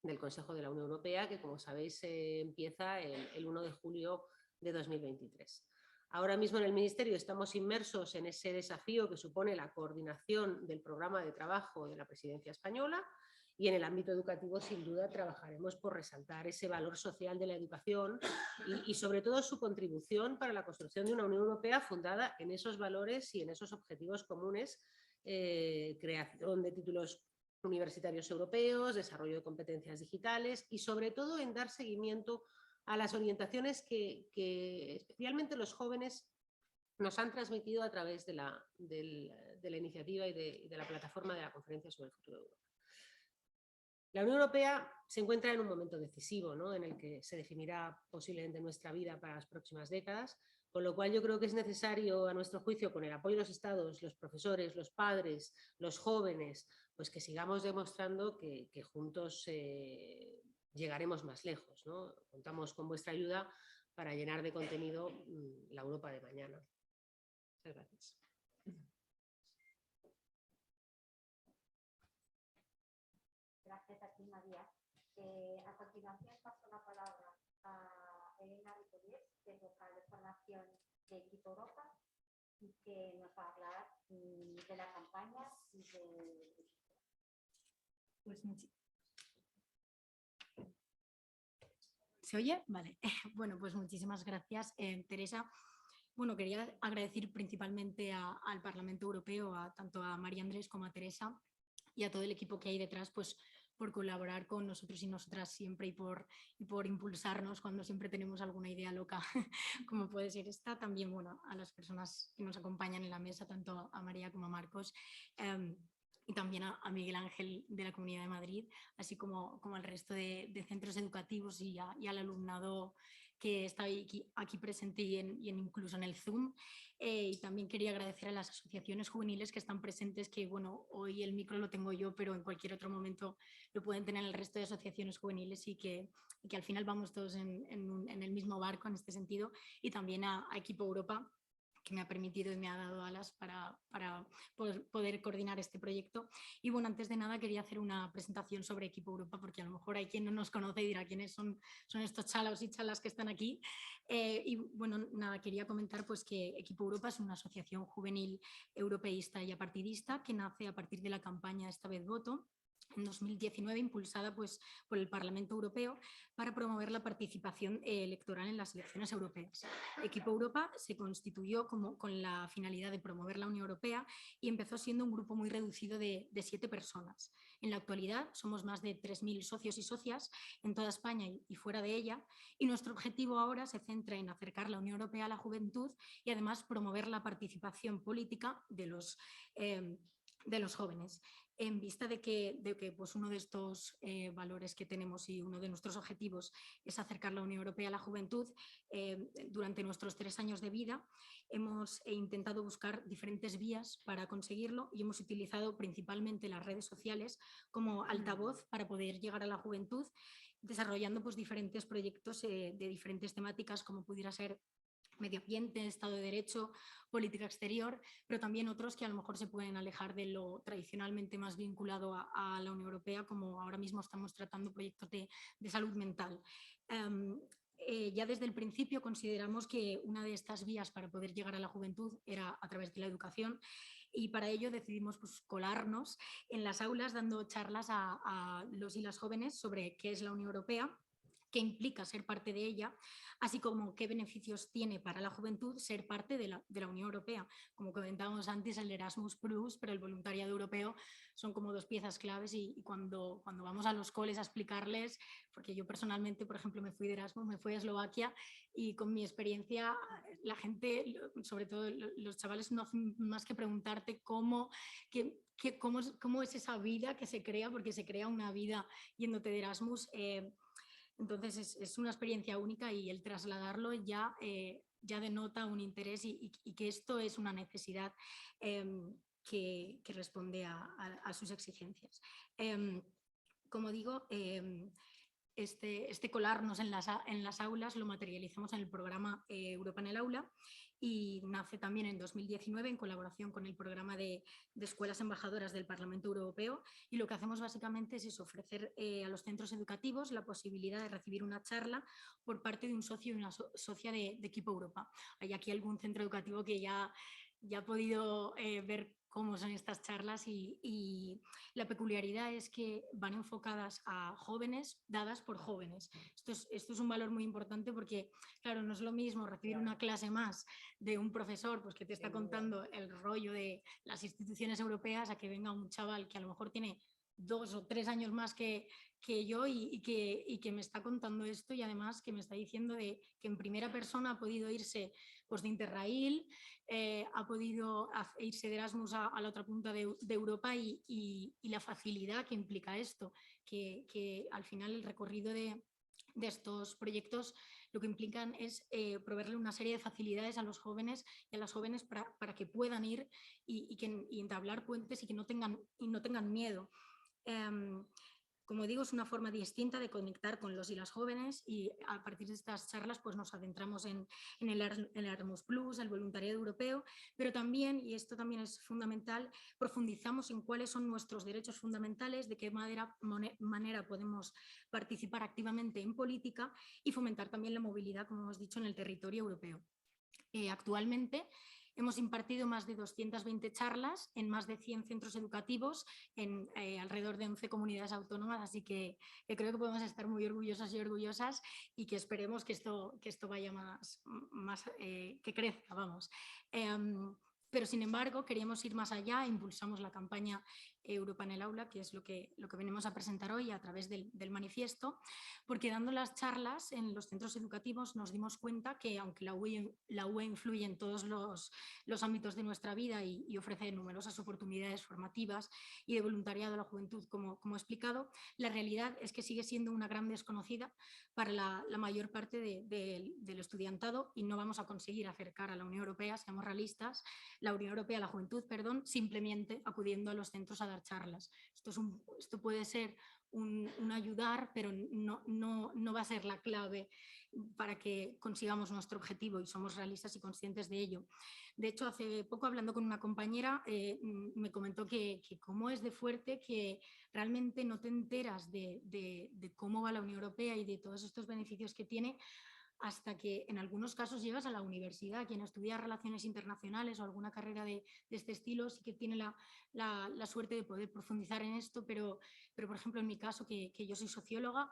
Speaker 5: del Consejo de la Unión Europea, que como sabéis empieza el 1 de julio de 2023. Ahora mismo en el Ministerio estamos inmersos en ese desafío que supone la coordinación del programa de trabajo de la presidencia española, y en el ámbito educativo sin duda trabajaremos por resaltar ese valor social de la educación y sobre todo su contribución para la construcción de una Unión Europea fundada en esos valores y en esos objetivos comunes, creación de títulos universitarios europeos, desarrollo de competencias digitales y sobre todo en dar seguimiento a las orientaciones que especialmente los jóvenes nos han transmitido a través de la iniciativa y de la plataforma de la Conferencia sobre el Futuro de Europa. La Unión Europea se encuentra en un momento decisivo, ¿no? En el que se definirá posiblemente nuestra vida para las próximas décadas, con lo cual yo creo que es necesario, a nuestro juicio, con el apoyo de los Estados, los profesores, los padres, los jóvenes, pues que sigamos demostrando que juntos llegaremos más lejos, ¿no? Contamos con vuestra ayuda para llenar de contenido la Europa de mañana. Muchas gracias.
Speaker 2: Gracias a ti, María. A continuación paso la palabra a Elena Ripollés, que es vocal de formación de Equipo Europa, y que nos va a hablar de la campaña y de...
Speaker 6: Pues ¿se oye? Vale. Bueno, pues muchísimas gracias, Teresa. Bueno, quería agradecer principalmente al Parlamento Europeo, tanto a María Andrés como a Teresa y a todo el equipo que hay detrás, pues por colaborar con nosotros y nosotras siempre y por impulsarnos cuando siempre tenemos alguna idea loca, como puede ser esta. También, bueno, a las personas que nos acompañan en la mesa, tanto a María como a Marcos, y también a Miguel Ángel de la Comunidad de Madrid, así como al resto de centros educativos y al alumnado que está aquí presente y incluso en el Zoom. Y también quería agradecer a las asociaciones juveniles que están presentes, que bueno, hoy el micro lo tengo yo, pero en cualquier otro momento lo pueden tener el resto de asociaciones juveniles, y que al final vamos todos en el mismo barco en este sentido. Y también a Equipo Europa, que me ha permitido y me ha dado alas para poder coordinar este proyecto. Y bueno, antes de nada quería hacer una presentación sobre Equipo Europa, porque a lo mejor hay quien no nos conoce y dirá quiénes son estos chalos y chalas que están aquí. Y bueno, nada, quería comentar pues que Equipo Europa es una asociación juvenil europeísta y apartidista que nace a partir de la campaña Esta vez voto, en 2019, impulsada pues, por el Parlamento Europeo para promover la participación electoral en las elecciones europeas. Equipo Europa se constituyó con la finalidad de promover la Unión Europea y empezó siendo un grupo muy reducido de 7 personas. En la actualidad somos más de 3.000 socios y socias en toda España y fuera de ella, y nuestro objetivo ahora se centra en acercar la Unión Europea a la juventud y además promover la participación política de los jóvenes. En vista de que pues uno de estos valores que tenemos y uno de nuestros objetivos es acercar la Unión Europea a la juventud, durante nuestros 3 años de vida hemos intentado buscar diferentes vías para conseguirlo, y hemos utilizado principalmente las redes sociales como altavoz para poder llegar a la juventud, desarrollando pues, diferentes proyectos de diferentes temáticas, como pudiera ser medio ambiente, Estado de Derecho, política exterior, pero también otros que a lo mejor se pueden alejar de lo tradicionalmente más vinculado a la Unión Europea, como ahora mismo estamos tratando proyectos de salud mental. ya desde el principio consideramos que una de estas vías para poder llegar a la juventud era a través de la educación, y para ello decidimos pues, colarnos en las aulas dando charlas a los y las jóvenes sobre qué es la Unión Europea, qué implica ser parte de ella, así como qué beneficios tiene para la juventud ser parte de la Unión Europea. Como comentábamos antes, el Erasmus Plus, pero el voluntariado europeo son como dos piezas claves, y cuando vamos a los coles a explicarles, porque yo personalmente, por ejemplo, me fui de Erasmus, me fui a Eslovaquia, y con mi experiencia la gente, sobre todo los chavales, no hacen más que preguntarte cómo es esa vida que se crea, porque se crea una vida yéndote de Erasmus. Entonces es una experiencia única, y el trasladarlo ya denota un interés y que esto es una necesidad que responde a sus exigencias. Como digo, este colarnos en las aulas lo materializamos en el programa Europa en el aula, y nace también en 2019 en colaboración con el programa de escuelas embajadoras del Parlamento Europeo, y lo que hacemos básicamente es eso, ofrecer a los centros educativos la posibilidad de recibir una charla por parte de un socio y una socia de Equipo Europa. Hay aquí algún centro educativo que ya ha podido ver cómo son estas charlas, y la peculiaridad es que van enfocadas a jóvenes, dadas por jóvenes. Esto es un valor muy importante, porque, claro, no es lo mismo recibir una clase más de un profesor pues, que te está contando el rollo de las instituciones europeas, a que venga un chaval que a lo mejor tiene 2 o 3 años más que yo, y que me está contando esto, y además que me está diciendo que en primera persona ha podido irse pues, de Interrail, ha podido irse de Erasmus a la otra punta de Europa, y la facilidad que implica esto, que al final el recorrido de estos proyectos lo que implican es proveerle una serie de facilidades a los jóvenes y a las jóvenes para que puedan ir y entablar puentes, y que no tengan miedo. Como digo, es una forma distinta de conectar con los y las jóvenes, y a partir de estas charlas pues, nos adentramos en el Erasmus Plus, el voluntariado europeo, pero también, y esto también es fundamental, profundizamos en cuáles son nuestros derechos fundamentales, de qué manera podemos participar activamente en política y fomentar también la movilidad, como hemos dicho, en el territorio europeo. Actualmente hemos impartido más de 220 charlas en más de 100 centros educativos en alrededor de 11 comunidades autónomas, así que creo que podemos estar muy orgullosas y orgullosas, y que esperemos que esto vaya más que crezca, vamos. Pero sin embargo queríamos ir más allá, e impulsamos la campaña Europa en el aula, que es lo que venimos a presentar hoy a través del manifiesto, porque dando las charlas en los centros educativos nos dimos cuenta que, aunque la UE influye en todos los ámbitos de nuestra vida y ofrece numerosas oportunidades formativas y de voluntariado a la juventud, como he explicado, la realidad es que sigue siendo una gran desconocida para la mayor parte del estudiantado, y no vamos a conseguir acercar a la Unión Europea, seamos realistas, la Unión Europea a la juventud, simplemente acudiendo a los centros a dar charlas. Esto puede ser un ayudar, pero no va a ser la clave para que consigamos nuestro objetivo, y somos realistas y conscientes de ello. De hecho, hace poco, hablando con una compañera, me comentó que cómo es de fuerte que realmente no te enteras de cómo va la Unión Europea y de todos estos beneficios que tiene, hasta que en algunos casos llegas a la universidad. Quien estudia relaciones internacionales o alguna carrera de este estilo sí que tiene la suerte de poder profundizar en esto, pero por ejemplo en mi caso, que yo soy socióloga,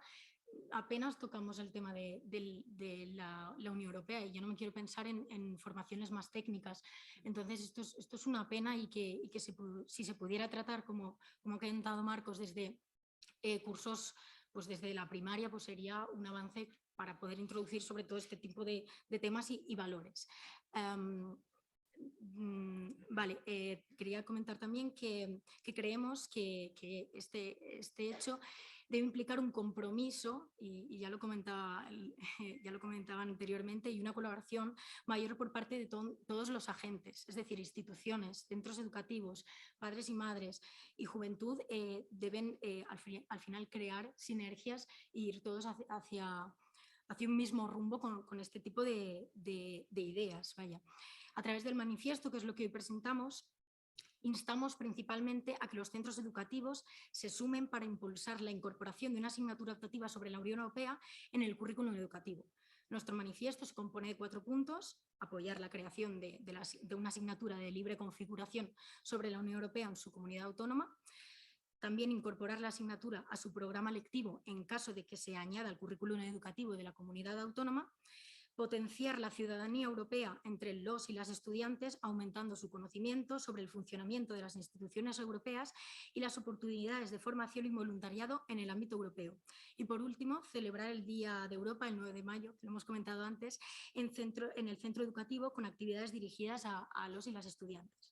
Speaker 6: apenas tocamos el tema de la Unión Europea, y yo no me quiero pensar en formaciones más técnicas. Entonces esto es una pena, y que si se pudiera tratar, como ha comentado Marcos, desde cursos pues desde la primaria, pues sería un avance para poder introducir sobre todo este tipo de temas y valores. Vale, quería comentar también que creemos que este hecho debe implicar un compromiso, y ya lo comentaban anteriormente, y una colaboración mayor por parte de todos los agentes, es decir, instituciones, centros educativos, padres y madres y juventud, deben al final crear sinergias e ir todos hacia un mismo rumbo con este tipo de ideas. Vaya. A través del manifiesto, que es lo que hoy presentamos, instamos principalmente a que los centros educativos se sumen para impulsar la incorporación de una asignatura optativa sobre la Unión Europea en el currículum educativo. Nuestro manifiesto se compone de 4 puntos: apoyar la creación de una asignatura de libre configuración sobre la Unión Europea en su comunidad autónoma, también incorporar la asignatura a su programa lectivo en caso de que se añada al currículum educativo de la comunidad autónoma, potenciar la ciudadanía europea entre los y las estudiantes, aumentando su conocimiento sobre el funcionamiento de las instituciones europeas y las oportunidades de formación y voluntariado en el ámbito europeo. Y por último, celebrar el Día de Europa, el 9 de mayo, que lo hemos comentado antes, en el centro educativo con actividades dirigidas a los y las estudiantes.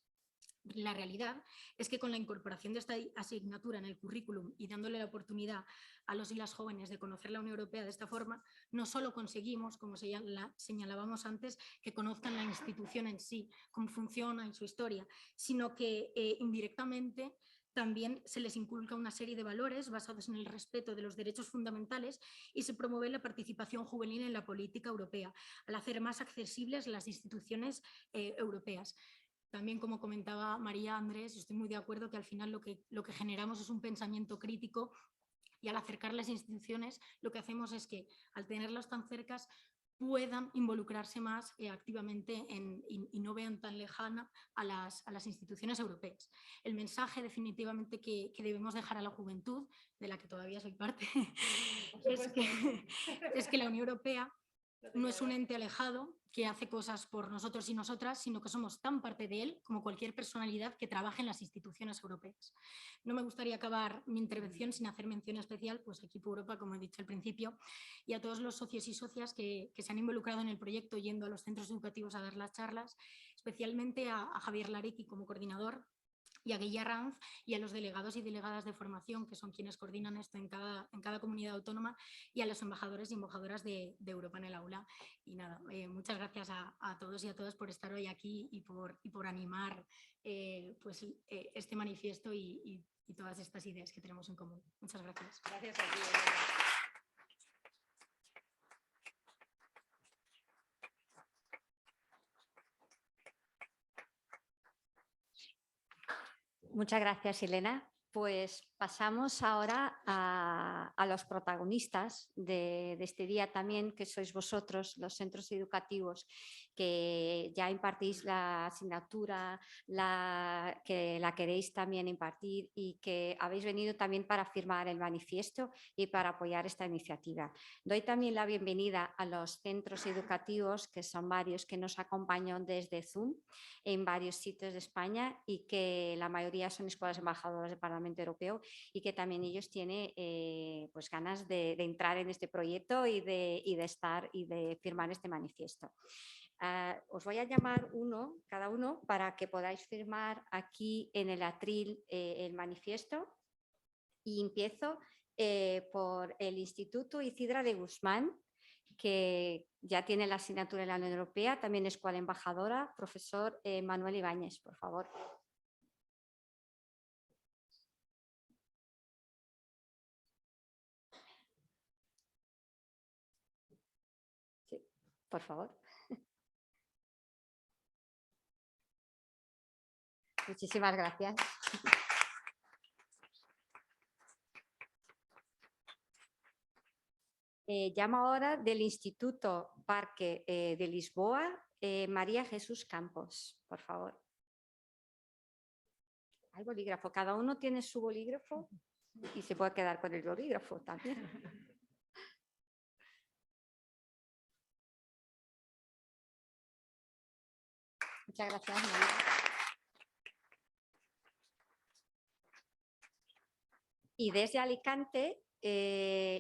Speaker 6: La realidad es que con la incorporación de esta asignatura en el currículum y dándole la oportunidad a los y las jóvenes de conocer la Unión Europea de esta forma, no solo conseguimos, como señalábamos antes, que conozcan la institución en sí, cómo funciona en su historia, sino que indirectamente también se les inculca una serie de valores basados en el respeto de los derechos fundamentales y se promueve la participación juvenil en la política europea, al hacer más accesibles las instituciones europeas. También, como comentaba María Andrés, estoy muy de acuerdo que al final lo que generamos es un pensamiento crítico, y al acercar las instituciones lo que hacemos es que, al tenerlas tan cercas, puedan involucrarse más activamente y no vean tan lejana a las instituciones europeas. El mensaje definitivamente que debemos dejar a la juventud, de la que todavía soy parte, es que la Unión Europea no es un ente alejado que hace cosas por nosotros y nosotras, sino que somos tan parte de él como cualquier personalidad que trabaje en las instituciones europeas. No me gustaría acabar mi intervención sin hacer mención especial pues, a Equipo Europa, como he dicho al principio, y a todos los socios y socias que se han involucrado en el proyecto yendo a los centros educativos a dar las charlas, especialmente a Javier Larecki como coordinador, y a Guilla Ranz y a los delegados y delegadas de formación, que son quienes coordinan esto en cada comunidad autónoma, y a los embajadores y embajadoras de Europa en el aula. Y nada, muchas gracias a todos y a todas por estar hoy aquí y por animar este manifiesto y todas estas ideas que tenemos en común. Muchas gracias.
Speaker 3: Gracias a ti, Elena.
Speaker 2: Muchas gracias, Elena. Pues pasamos ahora a los protagonistas de este día también, que sois vosotros, los centros educativos, que ya impartís la asignatura, que la queréis también impartir y que habéis venido también para firmar el manifiesto y para apoyar esta iniciativa. Doy también la bienvenida a los centros educativos, que son varios, que nos acompañan desde Zoom en varios sitios de España y que la mayoría son escuelas embajadoras del Parlamento Europeo y que también ellos tienen pues ganas de entrar en este proyecto y de estar y de firmar este manifiesto. Os voy a llamar cada uno para que podáis firmar aquí en el atril el manifiesto, y empiezo por el Instituto Isidra de Guzmán, que ya tiene la asignatura en la Unión Europea, también escuela embajadora, profesor Manuel Ibáñez, por favor. Sí, por favor. Muchísimas gracias. Llamo ahora del Instituto Parque de Lisboa, María Jesús Campos, por favor. Hay bolígrafo, cada uno tiene su bolígrafo y se puede quedar con el bolígrafo también. Muchas gracias, María. Y desde Alicante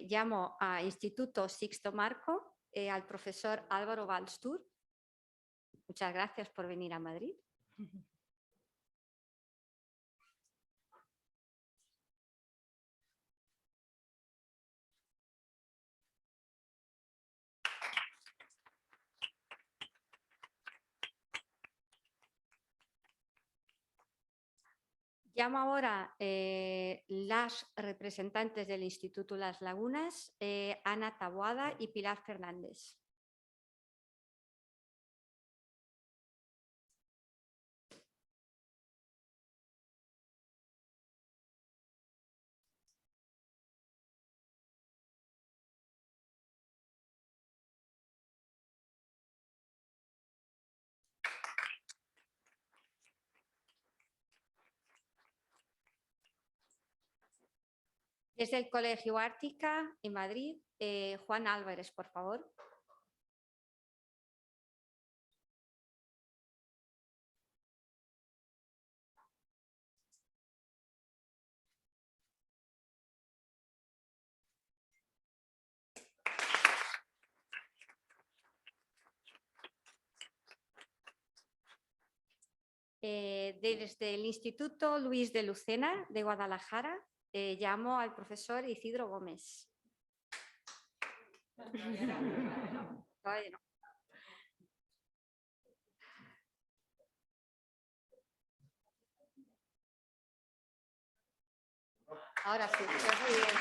Speaker 2: llamo a Instituto Sixto Marco, al profesor Álvaro Balstur. Muchas gracias por venir a Madrid. Llamo ahora las representantes del Instituto Las Lagunas, Ana Taboada y Pilar Fernández. Desde el Colegio Ártica en Madrid, Juan Álvarez, por favor. Desde el Instituto Luis de Lucena de Guadalajara, llamo al profesor Isidro Gómez. Todavía no. Ahora sí, pues muy bien.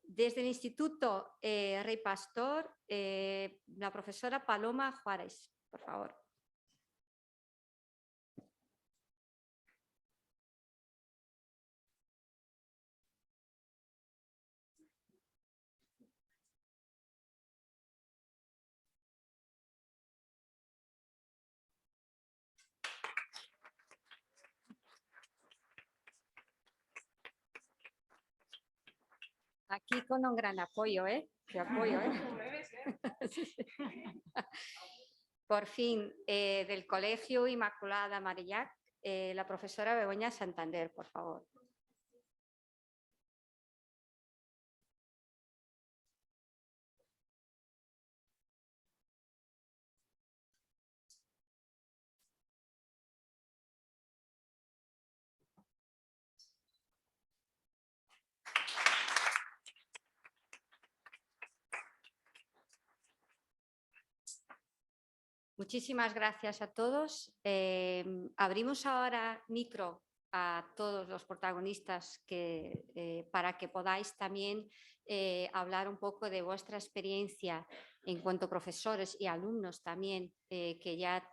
Speaker 2: Desde el Instituto Rey Pastor, la profesora Paloma Juárez, por favor. Aquí con un gran apoyo, ¿eh? Te apoyo, ¿eh? Por fin, del Colegio Inmaculada Marillac, la profesora Begoña Santander, por favor. Muchísimas gracias a todos. Abrimos ahora micro a todos los protagonistas para que podáis también hablar un poco de vuestra experiencia en cuanto a profesores y alumnos también, que ya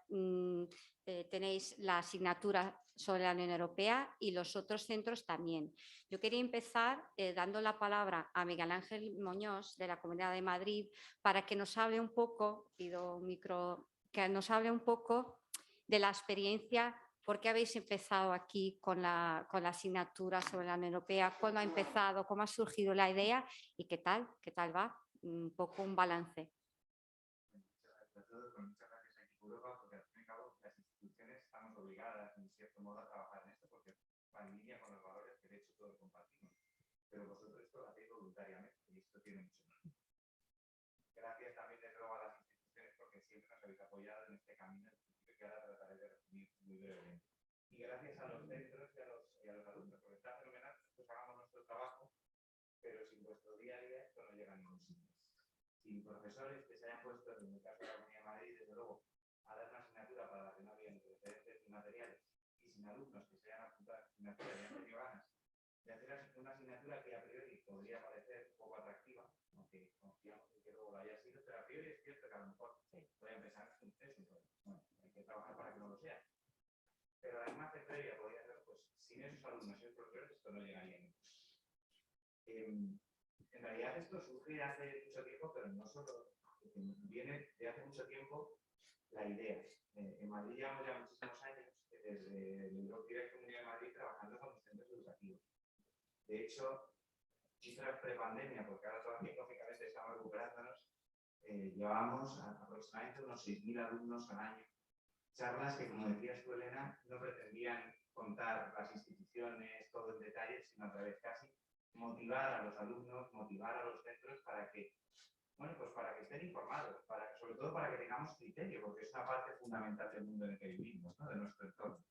Speaker 2: tenéis la asignatura sobre la Unión Europea y los otros centros también. Yo quería empezar dando la palabra a Miguel Ángel Muñoz de la Comunidad de Madrid para que nos hable un poco, pido un micro, que nos hable un poco de la experiencia, por qué habéis empezado aquí con la asignatura sobre la Unión Europea, cuándo ha empezado, cómo ha surgido la idea y qué tal va, un poco un balance.
Speaker 7: Muchas gracias a Equipo Europa, porque al fin y al cabo las instituciones estamos obligadas en cierto modo a trabajar en esto porque va en línea con los valores que de hecho todos compartimos. Pero vosotros esto lo hacéis voluntariamente y esto tiene mucho más. Gracias también desde luego a las instituciones porque siempre nos habéis apoyado en este camino que ahora trataré de resumir muy brevemente. Y gracias a los centros y a los alumnos, porque está fenomenal que nosotros hagamos nuestro trabajo, pero sin vuestro día a día esto no llega a ningún sitio. Sin profesores que se hayan puesto, en el caso de la Comunidad de Madrid, desde luego, a dar una asignatura para la que no había ni precedentes ni materiales, y sin alumnos que se hayan apuntado a la asignatura y han tenido ganas de hacer una asignatura que a priori podría parecer poco atractiva, aunque confiamos en que luego lo haya sido, pero a priori es cierto que a lo mejor puede empezar es un problema. Bueno, hay que trabajar para que no lo sea. Pero además de previa podría ser, pues, sin esos alumnos y esos profesores, esto no llegaría a ningún. En realidad esto surge hace mucho tiempo, pero no solo, viene de hace mucho tiempo la idea. En Madrid llevamos ya muchísimos años, desde el Europe Direct Comunidad de Madrid, trabajando con los centros educativos. De hecho, cifras pre-pandemia, porque ahora todavía lógicamente estamos recuperándonos, llevamos aproximadamente unos 6.000 alumnos al año. Charlas que, como decías tú, Elena, no pretendían contar las instituciones, todo en detalle, sino a través casi motivar a los alumnos, motivar a los centros para que, bueno, pues para que estén informados, sobre todo para que tengamos criterio, porque es una parte fundamental del mundo en el que vivimos, ¿no? De nuestro entorno.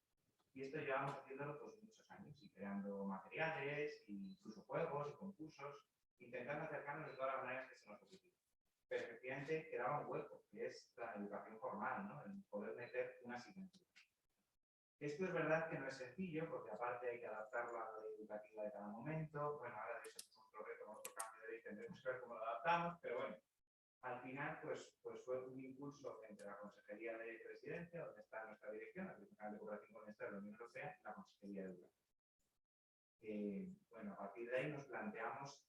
Speaker 7: Y esto llevamos haciéndolo pues muchos años, y creando materiales, incluso juegos y concursos, intentando acercarnos de todas las maneras que se nos ocurrió. Pero efectivamente quedaba un hueco, que es la educación formal, ¿no? El poder meter una asignatura. Esto es verdad que no es sencillo, porque aparte hay que adaptarlo a la ley educativa de cada momento. Bueno, ahora de hecho es otro reto, con otro cambio de ley, tendremos que ver cómo lo adaptamos, pero bueno, al final pues fue un impulso entre la Consejería de Presidencia, donde está nuestra dirección, la Dirección de Cooperación con el Estado de la Unión Europea, y la Consejería de Educación. Bueno, a partir de ahí nos planteamos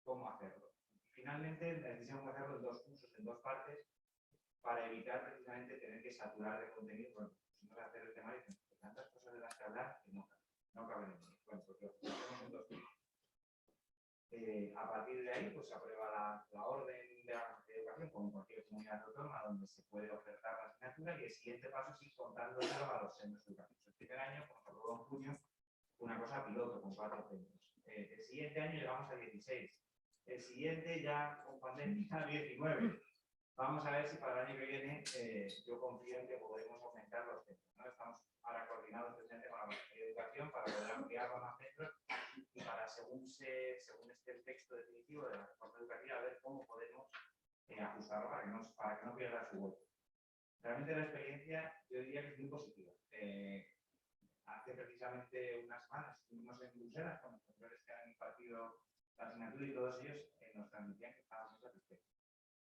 Speaker 7: cómo hacerlo. Finalmente decidimos hacerlo en dos cursos, en dos partes, para evitar precisamente tener que saturar de contenido. Bueno, si pusimos a hacer el temario y hay tantas cosas de las que hablar que no caben en mí. Bueno, pues lo hacemos en 2 días. A partir de ahí, pues se aprueba la orden de la Consejería de Educación, como en cualquier comunidad autónoma, donde se puede ofertar la asignatura, y el siguiente paso es ir contándoselo a los centros educativos. El primer año, como se aprobó en junio, una cosa piloto con 4 centros. El siguiente año llegamos a 16. El siguiente ya con pandemia a 19. Vamos a ver si para el año que viene yo confío en que podemos aumentar los centros, ¿no? Estamos ahora coordinados presente con la Consejería de Educación para poder ampliar los más centros y para, según esté el texto definitivo de la reforma educativa, a ver cómo podemos ajustarlo para que no pierda su vuelta. Realmente la experiencia yo diría que es muy positiva. Hace precisamente unas semanas estuvimos en Bruselas con los profesores que han impartido la asignatura y todos ellos nos transmitían que estaban muy satisfechos.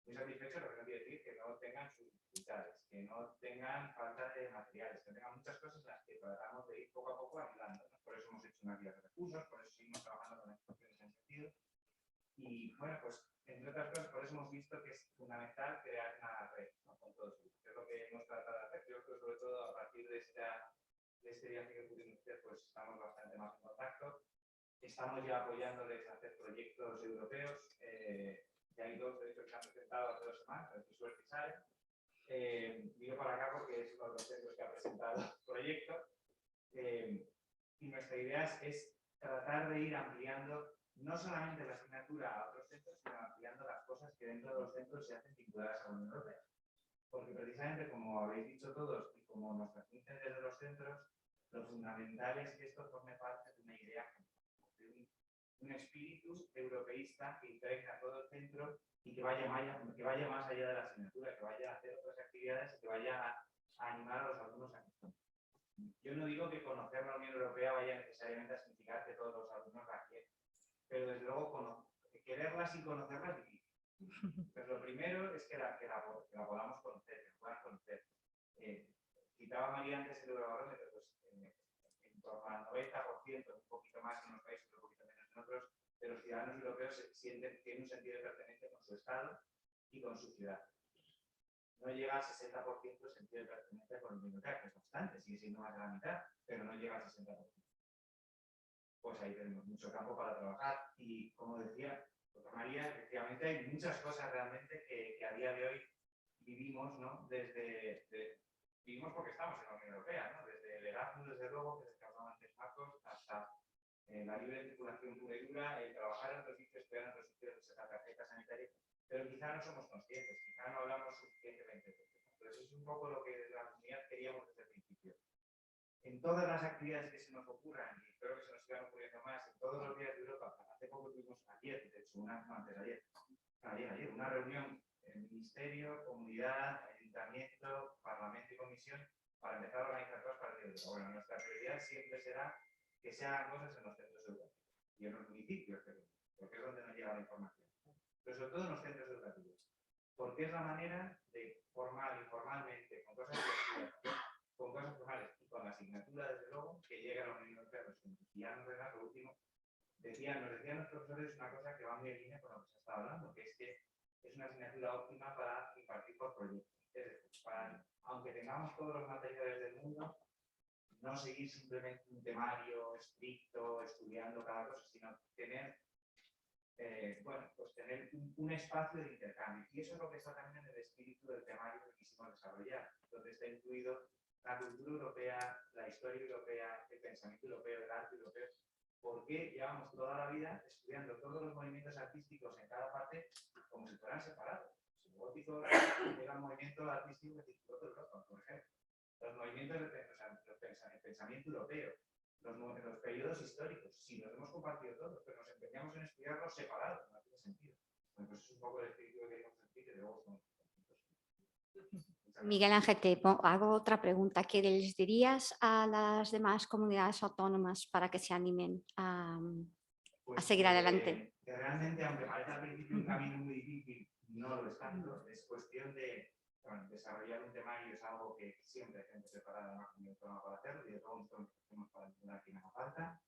Speaker 7: Muy satisfechos, lo que no quiere decir que no tengan sus dificultades, que no tengan falta de materiales, que tengan muchas cosas en las que tratamos de ir poco a poco ayudando, ¿no? Por eso hemos hecho una guía de recursos, por eso seguimos trabajando con instituciones en ese sentido. Y bueno, pues entre otras cosas, por eso hemos visto que es fundamental crear una red, ¿no? Con todos ellos. Es lo que hemos tratado de hacer. Yo creo que sobre todo a partir de este viaje que pudimos hacer, pues estamos bastante más en contacto. Estamos ya apoyándoles a hacer proyectos europeos. Ya hay 2 proyectos que han presentado hace 2 semanas, el Suerte y Sare. Digo para acá porque es uno de los centros que ha presentado el proyecto. Y nuestra idea es tratar de ir ampliando no solamente la asignatura a otros centros, sino ampliando las cosas que dentro de los centros se hacen vinculadas a la Unión Europea. Porque precisamente, como habéis dicho todos, y como nos transmiten desde los centros, lo fundamental es que esto forme parte de una idea, de un espíritu europeísta que impregna todo el centro y que vaya más allá de la asignatura, que vaya a hacer otras actividades y que vaya a animar a los alumnos a que estén. Yo no digo que conocer la Unión Europea vaya necesariamente a significar que todos los alumnos la quieren, pero desde luego quererla sin conocerla es difícil. Pero lo primero es que la podamos conocer, que la puedan conocer. Citaba María antes el Eurobarómetro, pues en torno al 90%, un poquito más en unos países, un poquito menos en otros, de los ciudadanos europeos tienen un sentido de pertenencia con su Estado y con su ciudad. No llega al 60% el sentido de pertenencia con la Unión Europea, que es bastante, sigue siendo más de la mitad, pero no llega al 60%. Pues ahí tenemos mucho campo para trabajar. Y como decía María, efectivamente hay muchas cosas realmente que a día de hoy vivimos, ¿no? Vivimos porque estamos en la Unión Europea, ¿no? Desde el Erasmus, desde luego, que hablaba antes Marcos, hasta la libre circulación pura y dura, el trabajar en otros sitios, estudiar en otros sitios, sacar tarjeta sanitaria, pero quizá no somos conscientes, quizá no hablamos suficientemente de esto. Entonces es un poco lo que desde la comunidad queríamos desde el principio. En todas las actividades que se nos ocurran, y espero que se nos sigan ocurriendo más, en todos los días de Europa, hace poco tuvimos ayer, de hecho, ayer, una reunión en ministerio, comunidad, ayuntamiento, parlamento y comisión para empezar a organizar cosas para el día de Europa. Bueno, nuestra prioridad siempre será que se hagan cosas en los centros educativos y en los municipios, porque es donde nos llega la información. Pero sobre todo en los centros educativos, porque es la manera de formar informalmente, con cosas divertidas, con cosas formales y con la asignatura, desde luego, que llega a la Unión Europea. Los ciudadanos, ¿verdad? Lo último, nos decían los profesores una cosa que va muy en línea con lo que se está hablando, que es una asignatura óptima para impartir por proyectos. Es decir, aunque tengamos todos los materiales del mundo, no seguir simplemente un temario estricto, estudiando cada cosa, sino tener tener un espacio de intercambio. Y eso es lo que está también en el espíritu del temario que quisimos desarrollar, donde está incluido la cultura europea, la historia europea, el pensamiento europeo, el arte europeo. Porque llevamos toda la vida estudiando todos los movimientos artísticos en cada parte como si fueran separados. El gótico era un movimiento artístico que circuló por Europa, por ejemplo. Los movimientos del pensamiento europeo, los periodos históricos, sí, los hemos compartido todos, pero nos empeñamos en estudiarlos separados, no tiene sentido. Pues es un poco el espíritu que queremos sentir, que luego son.
Speaker 2: Miguel Ángel, hago otra pregunta. ¿Qué les dirías a las demás comunidades autónomas para que se animen a seguir adelante?
Speaker 7: Que realmente, aunque parece al principio un camino muy difícil, no lo es tanto. Es cuestión de desarrollar un temario, es algo que siempre hay gente preparada en la comunidad autónoma para hacerlo, y de todo esto que hacemos para entender que no haga falta.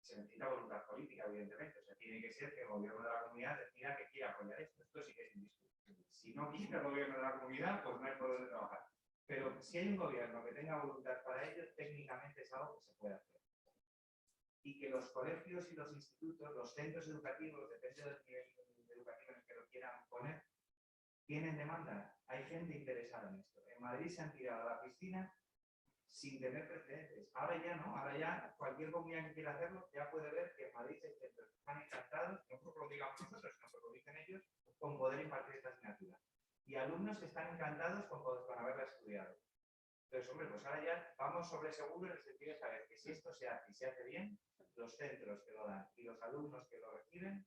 Speaker 7: Se necesita voluntad política, evidentemente. O sea, tiene que ser que el gobierno de la comunidad decida que quiere apoyar esto. Esto sí que es indiscutible. Si no quiere el gobierno de la comunidad, pues no hay por dónde trabajar. Pero si hay un gobierno que tenga voluntad para ello, técnicamente es algo que se puede hacer. Y que los colegios y los institutos, los centros educativos, depende del nivel educativo en el que lo quieran poner, tienen demanda. Hay gente interesada en esto. En Madrid se han tirado a la piscina sin tener precedentes. Ahora ya no, ahora ya cualquier comunidad que quiera hacerlo ya puede ver que en Madrid hay centros que están encantados, no porque lo digamos nosotros, sino porque lo dicen ellos, con poder impartir esta asignatura. Y alumnos que están encantados con haberla estudiado. Entonces, hombre, pues ahora ya vamos sobre seguro en el sentido de saber que si esto se hace y se hace bien, los centros que lo dan y los alumnos que lo reciben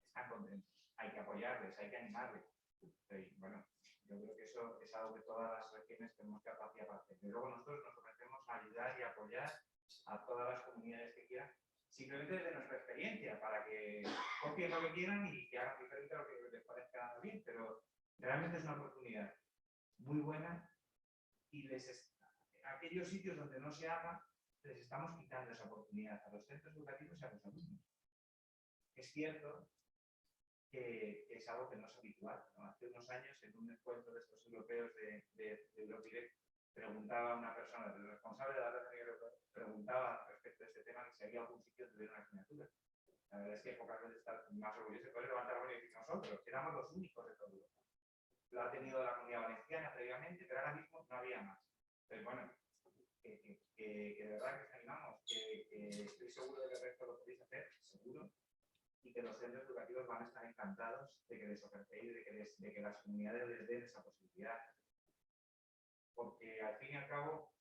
Speaker 7: están contentos. Hay que apoyarles, hay que animarles. Y, bueno, yo creo que eso es algo que todas las regiones tenemos capacidad para hacer. Y luego nosotros nos ofrecemos a ayudar y apoyar a todas las comunidades que quieran, simplemente desde nuestra experiencia, para que copien lo que quieran y que hagan diferente a lo que les parezca bien. Pero realmente es una oportunidad muy buena y aquellos sitios donde no se haga, les estamos quitando esa oportunidad a los centros educativos y a los alumnos. Es cierto que es algo que no es habitual, ¿no? Hace unos años, en un encuentro de estos europeos de Eurodirect, preguntaba a una persona, el responsable de la red europea, preguntaba respecto a este tema si había algún sitio donde tuviera una asignatura. La verdad es que pocas veces estar más orgulloso de poder levantar la mano y decir nosotros, éramos los únicos de todo Europa. Lo ha tenido la Comunidad Valenciana previamente, pero ahora mismo no había más. Entonces, bueno, que de verdad que os animamos, que estoy seguro de que el resto lo podéis hacer, seguro, y que los centros educativos van a estar encantados de que les ofrecéis, de que las comunidades les den esa posibilidad. Porque al fin y al cabo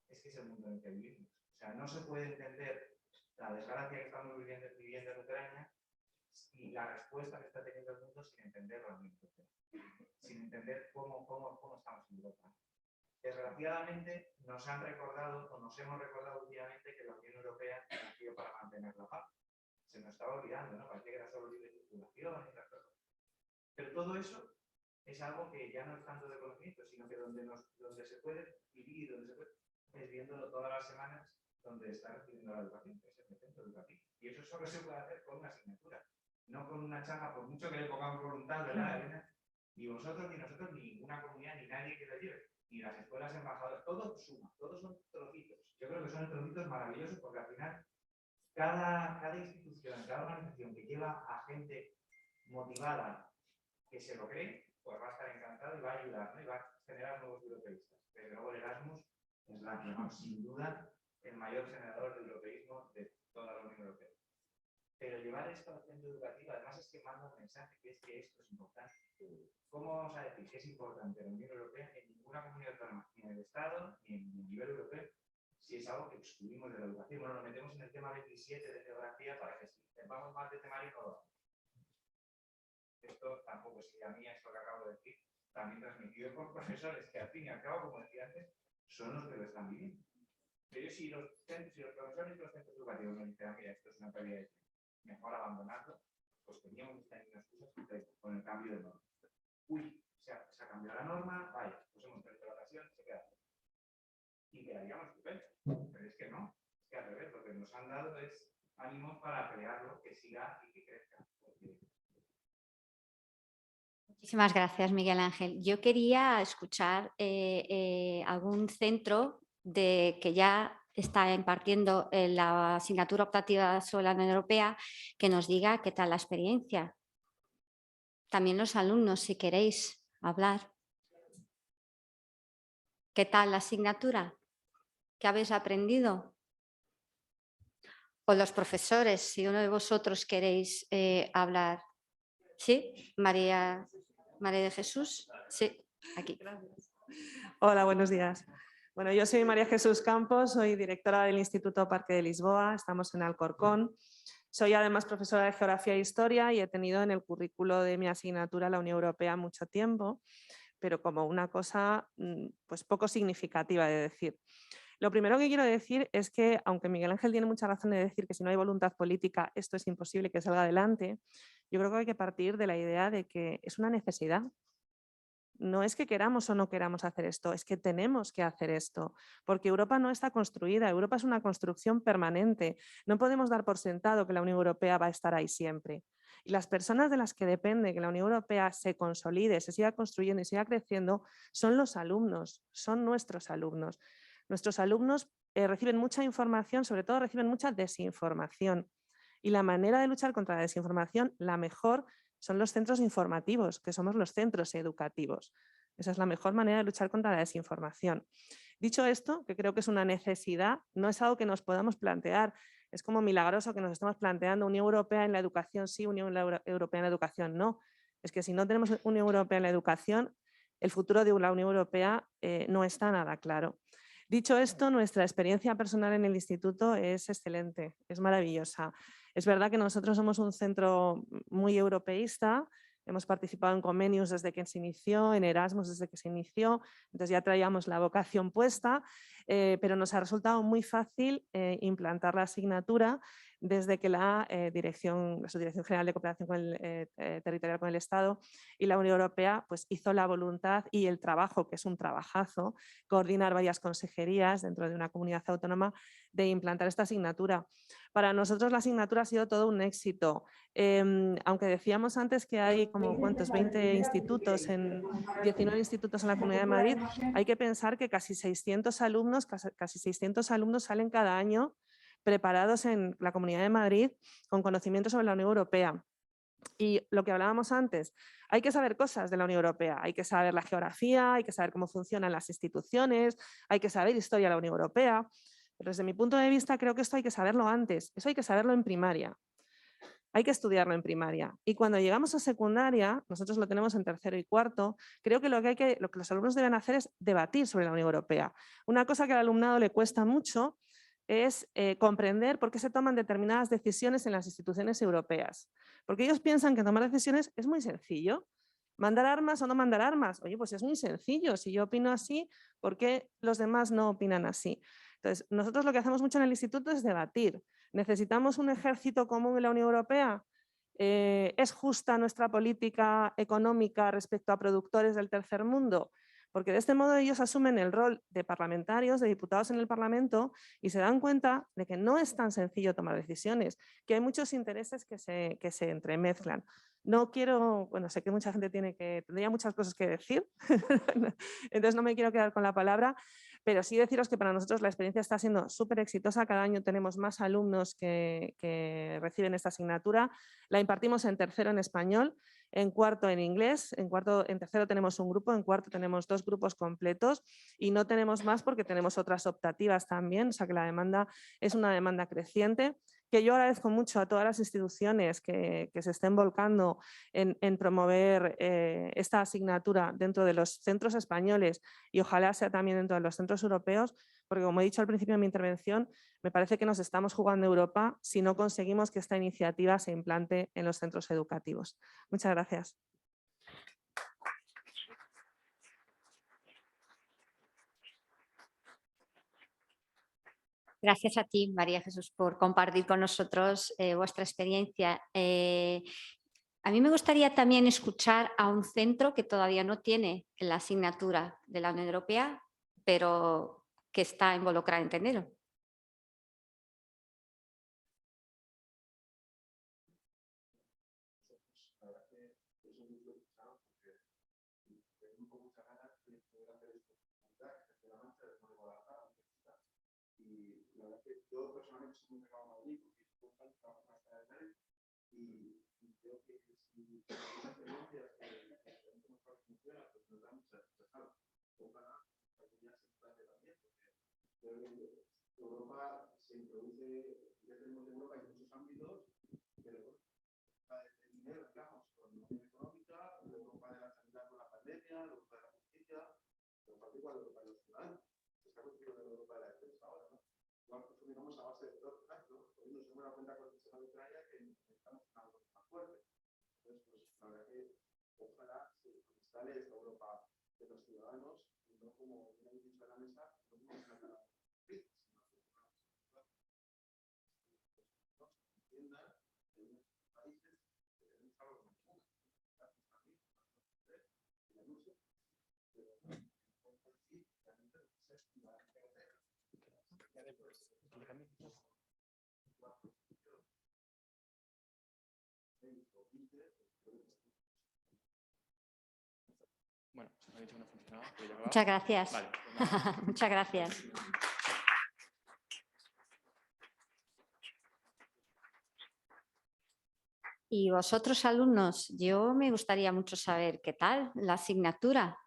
Speaker 7: es que es el mundo en el que vivimos. O sea, no se puede entender la desgracia que estamos viviendo en Ucrania y la respuesta que está teniendo el mundo sin entender la Unión Europea, sin entender cómo estamos en Europa. Desgraciadamente nos han recordado, o nos hemos recordado últimamente, que la Unión Europea nació para mantener la paz. Se nos estaba olvidando, ¿no? Parecía que era solo libre circulación y otras cosas. Pero todo eso es algo que ya no es tanto de conocimiento, sino que donde se puede vivir, donde se puede, es viéndolo todas las semanas, donde está recibiendo la educación, que es el centro educativo. Y eso solo se puede hacer con una asignatura, no con una charla, por mucho que le pongamos voluntad, ¿verdad, Elena? Ni vosotros, ni nosotros, ni ninguna comunidad, ni nadie que lo lleve, ni las escuelas embajadoras, todo suma, todos son trocitos. Yo creo que son trocitos maravillosos porque al final cada institución, cada organización que lleva a gente motivada que se lo cree, pues va a estar encantado y va a ayudar, ¿no? Y va a generar nuevos europeístas. Desde luego el Erasmus es sin duda el mayor generador de europeísmo de toda la Unión Europea. Pero llevar esto al centro educativo, además es que manda un mensaje que es que esto es importante. ¿Cómo vamos a decir que es importante la Unión Europea en ninguna comunidad autónoma, ni en el Estado, ni en el nivel europeo, si es algo que excluimos de la educación? Bueno, nos metemos en el tema 27 de geografía para que si vamos más de temario no lo hagamos. Esto tampoco es idea mía, esto que acabo de decir, también transmitido por profesores que al fin y al cabo, como decía antes, son los que lo están viviendo. Pero si los profesores y los centros educativos nos dicen, mira, esto es una pérdida de tiempo, mejor abandonarlo, pues teníamos esta misma excusa con el cambio de norma. Uy, se ha cambiado la norma, vaya, pues hemos perdido la ocasión, se queda. Y quedaríamos estupendos. Pero es que no, es que al revés, lo que nos han dado es ánimos para pelearlo, que siga y que crezca.
Speaker 2: Muchísimas gracias, Miguel Ángel. Yo quería escuchar algún centro que ya está impartiendo la asignatura optativa sobre la Unión Europea que nos diga qué tal la experiencia. También los alumnos, si queréis hablar. ¿Qué tal la asignatura? ¿Qué habéis aprendido? O los profesores, si uno de vosotros queréis hablar. ¿Sí? María de Jesús. Sí, aquí.
Speaker 8: Gracias. Hola, buenos días. Bueno, yo soy María Jesús Campos, soy directora del Instituto Parque de Lisboa, estamos en Alcorcón. Soy además profesora de Geografía e Historia y he tenido en el currículo de mi asignatura la Unión Europea mucho tiempo, pero como una cosa pues poco significativa de decir. Lo primero que quiero decir es que, aunque Miguel Ángel tiene mucha razón de decir que si no hay voluntad política esto es imposible que salga adelante, yo creo que hay que partir de la idea de que es una necesidad. No es que queramos o no queramos hacer esto, es que tenemos que hacer esto, porque Europa no está construida, Europa es una construcción permanente. No podemos dar por sentado que la Unión Europea va a estar ahí siempre. Y las personas de las que depende que la Unión Europea se consolide, se siga construyendo y siga creciendo, son los alumnos, son nuestros alumnos. Nuestros alumnos reciben mucha información, sobre todo reciben mucha desinformación. Y la manera de luchar contra la desinformación, la mejor, son los centros informativos, que somos los centros educativos. Esa es la mejor manera de luchar contra la desinformación. Dicho esto, que creo que es una necesidad, no es algo que nos podamos plantear. Es como milagroso que nos estemos planteando Unión Europea en la educación sí, Unión Europea en la educación no. Es que si no tenemos Unión Europea en la educación, el futuro de la Unión Europea no está nada claro. Dicho esto, nuestra experiencia personal en el instituto es excelente, es maravillosa. Es verdad que nosotros somos un centro muy europeísta, hemos participado en Comenius desde que se inició, en Erasmus desde que se inició, entonces ya traíamos la vocación puesta, pero nos ha resultado muy fácil implantar la asignatura desde que la Subdirección General de Cooperación Territorial con el Estado y la Unión Europea pues, hizo la voluntad y el trabajo, que es un trabajazo, coordinar varias consejerías dentro de una comunidad autónoma de implantar esta asignatura. Para nosotros la asignatura ha sido todo un éxito. Aunque decíamos antes que hay como ¿cuántos? 20 institutos, 19 institutos en la Comunidad de Madrid, hay que pensar que casi 600 alumnos salen cada año preparados en la Comunidad de Madrid con conocimientos sobre la Unión Europea. Y lo que hablábamos antes, hay que saber cosas de la Unión Europea, hay que saber la geografía, hay que saber cómo funcionan las instituciones, hay que saber historia de la Unión Europea, pero desde mi punto de vista creo que esto hay que saberlo antes, eso hay que saberlo en primaria. Hay que estudiarlo en primaria. Y cuando llegamos a secundaria, nosotros lo tenemos en tercero y cuarto, creo que lo que los alumnos deben hacer es debatir sobre la Unión Europea. Una cosa que al alumnado le cuesta mucho es comprender por qué se toman determinadas decisiones en las instituciones europeas. Porque ellos piensan que tomar decisiones es muy sencillo. ¿Mandar armas o no mandar armas? Oye, pues es muy sencillo. Si yo opino así, ¿por qué los demás no opinan así? Entonces, nosotros lo que hacemos mucho en el instituto es debatir. ¿Necesitamos un ejército común en la Unión Europea? ¿Es justa nuestra política económica respecto a productores del tercer mundo? Porque de este modo ellos asumen el rol de parlamentarios, de diputados en el Parlamento y se dan cuenta de que no es tan sencillo tomar decisiones, que hay muchos intereses que se entremezclan. No quiero, bueno, sé que mucha gente tendría muchas cosas que decir, entonces no me quiero quedar con la palabra, pero sí deciros que para nosotros la experiencia está siendo súper exitosa. Cada año tenemos más alumnos que reciben esta asignatura. La impartimos en tercero en español, en cuarto en inglés, en tercero tenemos un grupo, en cuarto tenemos 2 grupos completos y no tenemos más porque tenemos otras optativas también, o sea que la demanda es una demanda creciente, que yo agradezco mucho a todas las instituciones que se estén volcando en promover esta asignatura dentro de los centros españoles y ojalá sea también dentro de los centros europeos, porque como he dicho al principio de mi intervención, me parece que nos estamos jugando Europa si no conseguimos que esta iniciativa se implante en los centros educativos. Muchas gracias.
Speaker 2: Gracias a ti, María Jesús, por compartir con nosotros vuestra experiencia. A mí me gustaría también escuchar a un centro que todavía no tiene la asignatura de la Unión Europea, pero que está involucrado en tenerlo.
Speaker 9: Y la verdad que yo personalmente soy muy pegado a Madrid porque trabajo en la Madrid y creo que si esas experiencias que tenemos para que funciona, pues nos da mucha claro. Ojalá la comunidad se plante también, porque creo que Europa se introduce, ya tenemos Europa en muchos ámbitos, pero Europa del dinero, digamos, con la Unión Económica, Europa de la sanidad con la pandemia, Europa de la justicia, pero en particular Europa de los ciudadanos. Se está construyendo la Europa de la defensa ahora, ¿no? Nosotros digamos a base de dos actos, poniéndose en una cuenta con el sistema de Ucrania que necesitamos una Europa más fuerte. Entonces, pues la verdad que ojalá se instale esta Europa de los ciudadanos y no como una dicho a la mesa, no como una cara de sino que entiendan que en nuestros países tenemos algo en común.
Speaker 10: Bueno, me ha dicho que no funcionaba. ¿Puedo acabar?
Speaker 2: Muchas gracias.
Speaker 10: Vale, pues nada.
Speaker 2: Muchas gracias. Y vosotros, alumnos, yo me gustaría mucho saber qué tal la asignatura.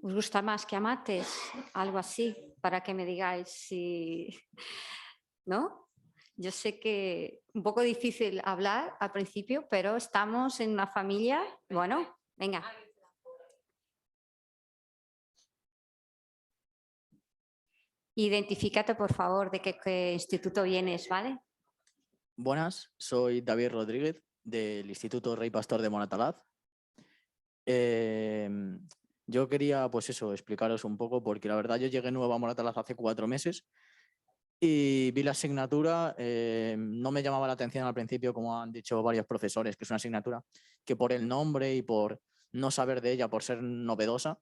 Speaker 2: ¿Os gusta más que a mates? Algo así, para que me digáis si... ¿No? Yo sé que un poco difícil hablar al principio, pero estamos en una familia. Bueno, venga. Identifícate, por favor, de qué instituto vienes, ¿vale?
Speaker 11: Buenas, soy David Rodríguez del Instituto Rey Pastor de Moratalaz. Yo quería, pues eso, explicaros un poco, porque la verdad yo llegué nuevo a Moratalaz hace 4 meses y vi la asignatura, no me llamaba la atención al principio, como han dicho varios profesores, que es una asignatura que por el nombre y por no saber de ella, por ser novedosa,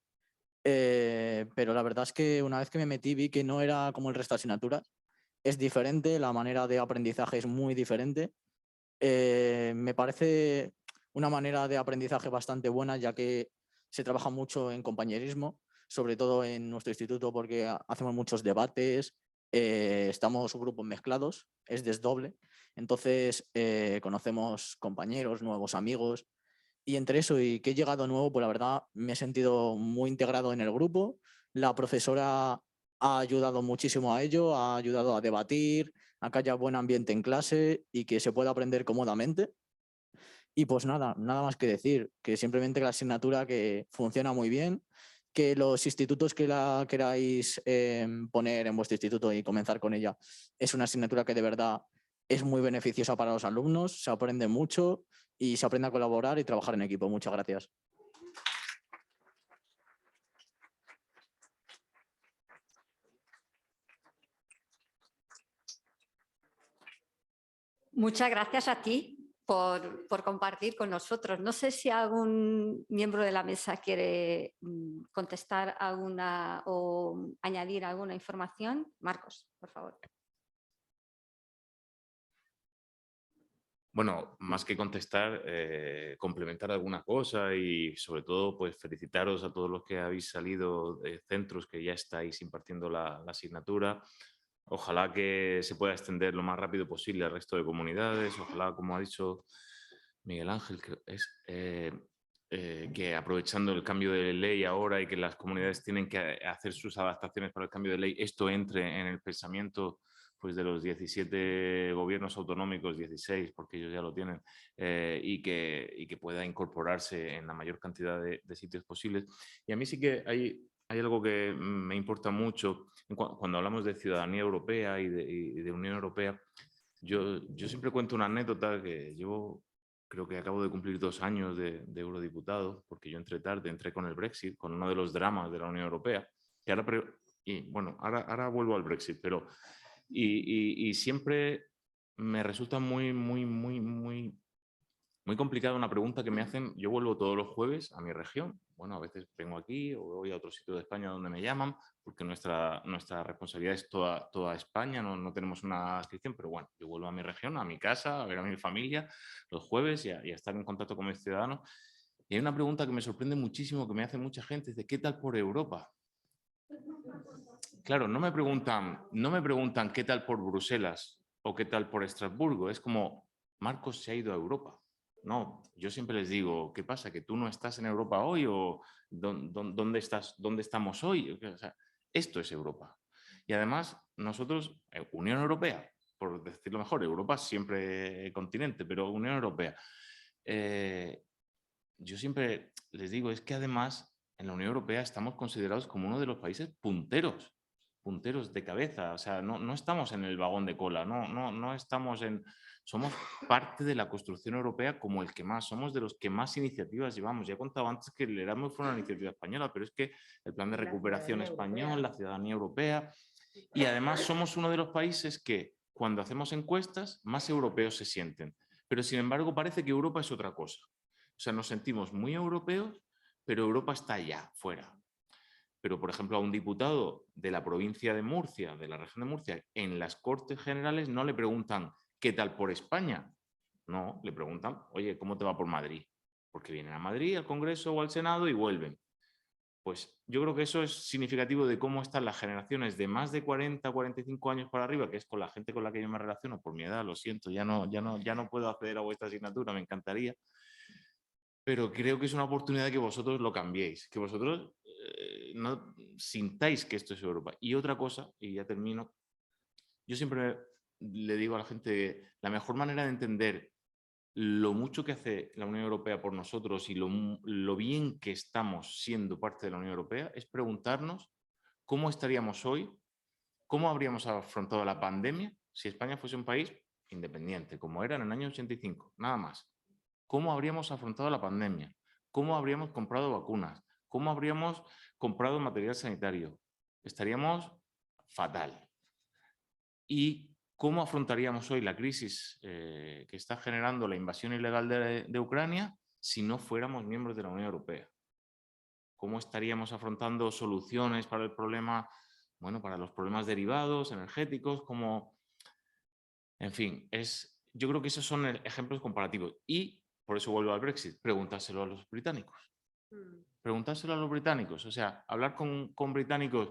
Speaker 11: pero la verdad es que una vez que me metí vi que no era como el resto de asignaturas, es diferente, la manera de aprendizaje es muy diferente. Me parece una manera de aprendizaje bastante buena, ya que se trabaja mucho en compañerismo, sobre todo en nuestro instituto, porque hacemos muchos debates, estamos grupos mezclados, es desdoble, entonces conocemos compañeros, nuevos amigos, y entre eso y que he llegado nuevo, pues la verdad me he sentido muy integrado en el grupo. La profesora ha ayudado muchísimo a ello, ha ayudado a debatir, a que haya buen ambiente en clase y que se pueda aprender cómodamente. Y pues nada, nada más que decir, que simplemente la asignatura que funciona muy bien, que los institutos que la queráis poner en vuestro instituto y comenzar con ella, es una asignatura que de verdad es muy beneficiosa para los alumnos, se aprende mucho y se aprende a colaborar y trabajar en equipo. Muchas gracias.
Speaker 2: Muchas gracias a ti por compartir con nosotros. No sé si algún miembro de la mesa quiere contestar alguna o añadir alguna información. Marcos, por favor.
Speaker 4: Bueno, más que contestar, complementar alguna cosa y sobre todo pues felicitaros a todos los que habéis salido de centros que ya estáis impartiendo la asignatura. Ojalá que se pueda extender lo más rápido posible al resto de comunidades. Ojalá, como ha dicho Miguel Ángel, que aprovechando el cambio de ley ahora y que las comunidades tienen que hacer sus adaptaciones para el cambio de ley, esto entre en el pensamiento pues, de los 17 gobiernos autonómicos, 16, porque ellos ya lo tienen, y que pueda incorporarse en la mayor cantidad de sitios posibles. Y a mí sí que hay algo que me importa mucho cuando hablamos de ciudadanía europea y de Unión Europea. Yo siempre cuento una anécdota que creo que acabo de cumplir 2 años de eurodiputado, porque yo entré tarde, entré con el Brexit, con uno de los dramas de la Unión Europea. Ahora vuelvo al Brexit, pero y siempre me resulta muy complicada una pregunta que me hacen. Yo vuelvo todos los jueves a mi región. Bueno, a veces vengo aquí o voy a otro sitio de España donde me llaman, porque nuestra responsabilidad es toda España, no tenemos una adscripción, pero bueno, yo vuelvo a mi región, a mi casa, a ver a mi familia los jueves y a estar en contacto con mis ciudadanos. Y hay una pregunta que me sorprende muchísimo, que me hace mucha gente, es de ¿qué tal por Europa? Claro, no me preguntan qué tal por Bruselas o qué tal por Estrasburgo. Es como, Marcos se ha ido a Europa. No, yo siempre les digo, ¿qué pasa? ¿Que tú no estás en Europa hoy? ¿O dónde estamos hoy? O sea, esto es Europa. Y además, nosotros, Unión Europea, por decirlo mejor, Europa siempre continente, pero Unión Europea. Yo siempre les digo, es que además en la Unión Europea estamos considerados como uno de los países punteros de cabeza. O sea, no estamos en el vagón de cola, no estamos en... Somos parte de la construcción europea como el que más, somos de los que más iniciativas llevamos. Ya he contado antes que el Erasmus fue una iniciativa española, pero es que el plan de recuperación español, la ciudadanía europea, y además somos uno de los países que cuando hacemos encuestas más europeos se sienten. Pero sin embargo parece que Europa es otra cosa. O sea, nos sentimos muy europeos, pero Europa está allá, fuera. Pero, por ejemplo, a un diputado de la provincia de Murcia, de la región de Murcia, en las Cortes Generales no le preguntan ¿qué tal por España? No, le preguntan, oye, ¿cómo te va por Madrid? Porque vienen a Madrid, al Congreso o al Senado y vuelven. Pues yo creo que eso es significativo de cómo están las generaciones de más de 40, 45 años para arriba, que es con la gente con la que yo me relaciono por mi edad, lo siento, ya no puedo acceder a vuestra asignatura, me encantaría. Pero creo que es una oportunidad de que vosotros lo cambiéis, que vosotros no sintáis que esto es Europa. Y otra cosa, y ya termino, yo siempre le digo a la gente, la mejor manera de entender lo mucho que hace la Unión Europea por nosotros y lo bien que estamos siendo parte de la Unión Europea es preguntarnos cómo estaríamos hoy, cómo habríamos afrontado la pandemia si España fuese un país independiente, como era en el año 85, nada más. ¿Cómo habríamos afrontado la pandemia? ¿Cómo habríamos comprado vacunas? ¿Cómo habríamos comprado material sanitario? Estaríamos fatal. ¿Y cómo afrontaríamos hoy la crisis que está generando la invasión ilegal de Ucrania si no fuéramos miembros de la Unión Europea? ¿Cómo estaríamos afrontando soluciones para el problema, bueno, para los problemas derivados, energéticos, como... En fin, yo creo que esos son ejemplos comparativos. Y por eso vuelvo al Brexit, preguntárselo a los británicos. Preguntárselo a los británicos. O sea, hablar con británicos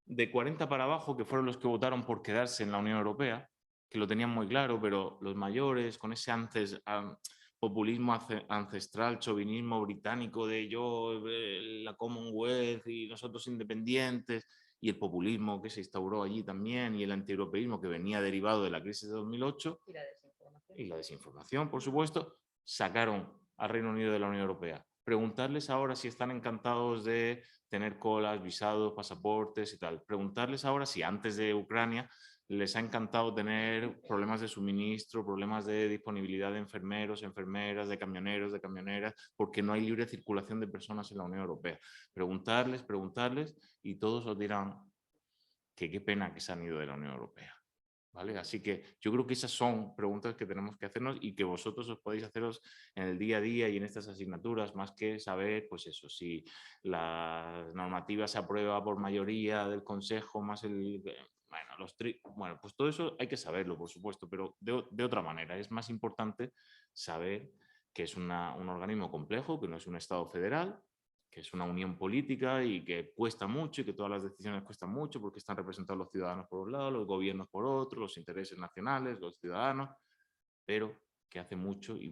Speaker 4: de 40 para abajo, que fueron los que votaron por quedarse en la Unión Europea, que lo tenían muy claro, pero los mayores, con ese populismo ancestral, chauvinismo británico de la Commonwealth y nosotros independientes, y el populismo que se instauró allí también, y el antieuropeísmo que venía derivado de la crisis de 2008, y la desinformación, por supuesto, sacaron al Reino Unido de la Unión Europea. Preguntarles ahora si están encantados de tener colas, visados, pasaportes y tal. Preguntarles ahora si antes de Ucrania les ha encantado tener problemas de suministro, problemas de disponibilidad de enfermeros, enfermeras, de camioneros, de camioneras, porque no hay libre circulación de personas en la Unión Europea. Preguntarles, y todos os dirán que qué pena que se han ido de la Unión Europea. ¿Vale? Así que yo creo que esas son preguntas que tenemos que hacernos y que vosotros os podéis haceros en el día a día y en estas asignaturas, más que saber, pues eso, si la normativa se aprueba por mayoría del Consejo, más el... Bueno, pues todo eso hay que saberlo, por supuesto, pero de otra manera. Es más importante saber que es un organismo complejo, que no es un Estado federal, que es una unión política y que cuesta mucho y que todas las decisiones cuestan mucho porque están representados los ciudadanos por un lado, los gobiernos por otro, los intereses nacionales, los ciudadanos, pero que hace mucho y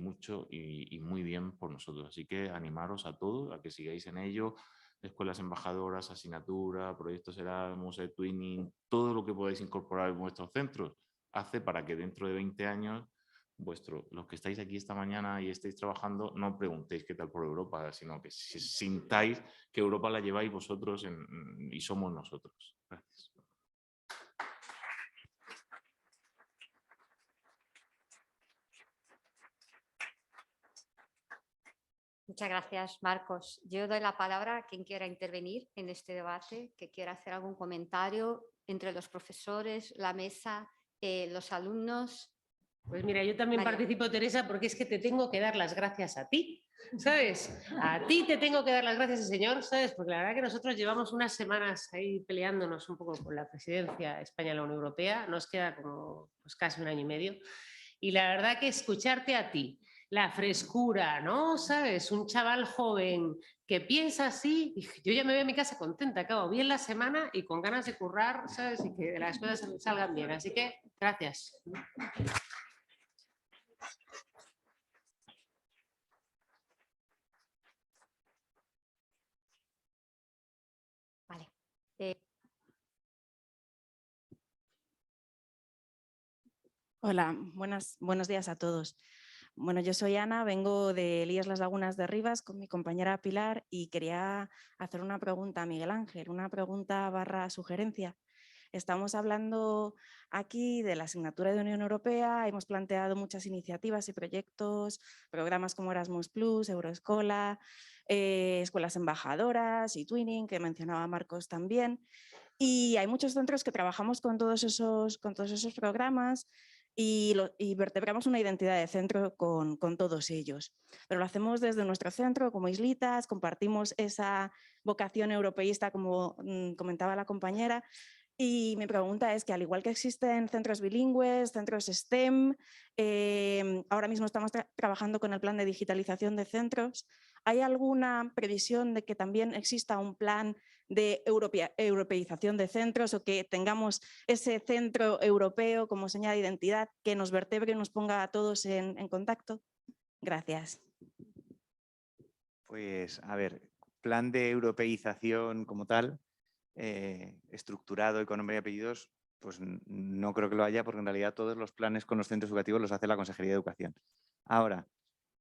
Speaker 4: muy bien por nosotros. Así que animaros a todos a que sigáis en ello, escuelas embajadoras, asignatura, proyectos Erasmus, Twinning, todo lo que podáis incorporar en vuestros centros, hace para que dentro de 20 años los que estáis aquí esta mañana y estáis trabajando, no preguntéis qué tal por Europa, sino que sintáis que Europa la lleváis vosotros y somos nosotros. Gracias.
Speaker 2: Muchas gracias, Marcos. Yo doy la palabra a quien quiera intervenir en este debate, que quiera hacer algún comentario entre los profesores, la mesa, los alumnos.
Speaker 5: Pues mira, yo también participo, Teresa, porque es que te tengo que dar las gracias a ti, ¿sabes? A ti te tengo que dar las gracias, señor, ¿sabes? Porque la verdad que nosotros llevamos unas semanas ahí peleándonos un poco por la presidencia de España en la Unión Europea, nos queda como pues, casi un año y medio, y la verdad que escucharte a ti, la frescura, ¿no? ¿Sabes? Un chaval joven que piensa así, yo ya me voy a mi casa contenta, acabo bien la semana y con ganas de currar, ¿sabes? Y que las cosas salgan bien, así que gracias.
Speaker 2: Vale.
Speaker 12: Hola, buenos días a todos. Bueno, yo soy Ana, vengo de Elías Las Lagunas de Rivas con mi compañera Pilar y quería hacer una pregunta a Miguel Ángel, una pregunta / sugerencia. Estamos hablando aquí de la asignatura de Unión Europea, hemos planteado muchas iniciativas y proyectos, programas como Erasmus+, Euroescola, escuelas embajadoras y Twinning, que mencionaba Marcos también. Y hay muchos centros que trabajamos con todos esos programas y vertebramos una identidad de centro con todos ellos. Pero lo hacemos desde nuestro centro como islitas, compartimos esa vocación europeísta como comentaba la compañera, Y mi pregunta es que al igual que existen centros bilingües, centros STEM, ahora mismo estamos trabajando con el plan de digitalización de centros, ¿hay alguna previsión de que también exista un plan de europeización de centros o que tengamos ese centro europeo como señal de identidad que nos vertebre y nos ponga a todos en contacto? Gracias.
Speaker 7: Pues, a ver, plan de europeización como tal, estructurado y con nombre y apellidos, pues no creo que lo haya, porque en realidad todos los planes con los centros educativos los hace la Consejería de Educación. Ahora,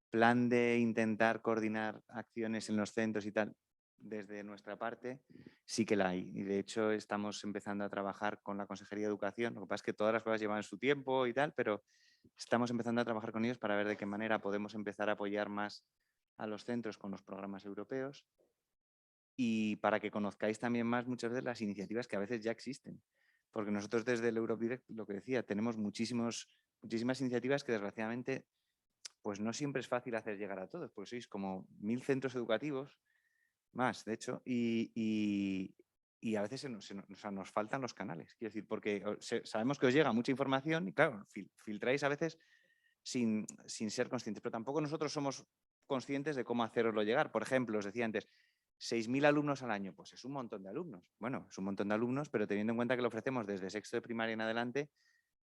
Speaker 7: plan de intentar coordinar acciones en los centros y tal, desde nuestra parte sí que la hay. Y de hecho estamos empezando a trabajar con la Consejería de Educación. Lo que pasa es que todas las cosas llevan su tiempo y tal, pero estamos empezando a trabajar con ellos para ver de qué manera podemos empezar a apoyar más a los centros con los programas europeos y para que conozcáis también más muchas veces las iniciativas que a veces ya existen. Porque nosotros desde el Europe Direct, lo que decía, tenemos muchísimas iniciativas que desgraciadamente pues no siempre es fácil hacer llegar a todos, porque sois como 1000 centros educativos, más de hecho, y a veces nos faltan los canales. Quiero decir, porque sabemos que os llega mucha información y claro, filtráis a veces sin ser conscientes, pero tampoco nosotros somos conscientes de cómo haceroslo llegar. Por ejemplo, os decía antes, 6.000 alumnos al año, pues es un montón de alumnos. Bueno, es un montón de alumnos, pero teniendo en cuenta que lo ofrecemos desde sexto de primaria en adelante,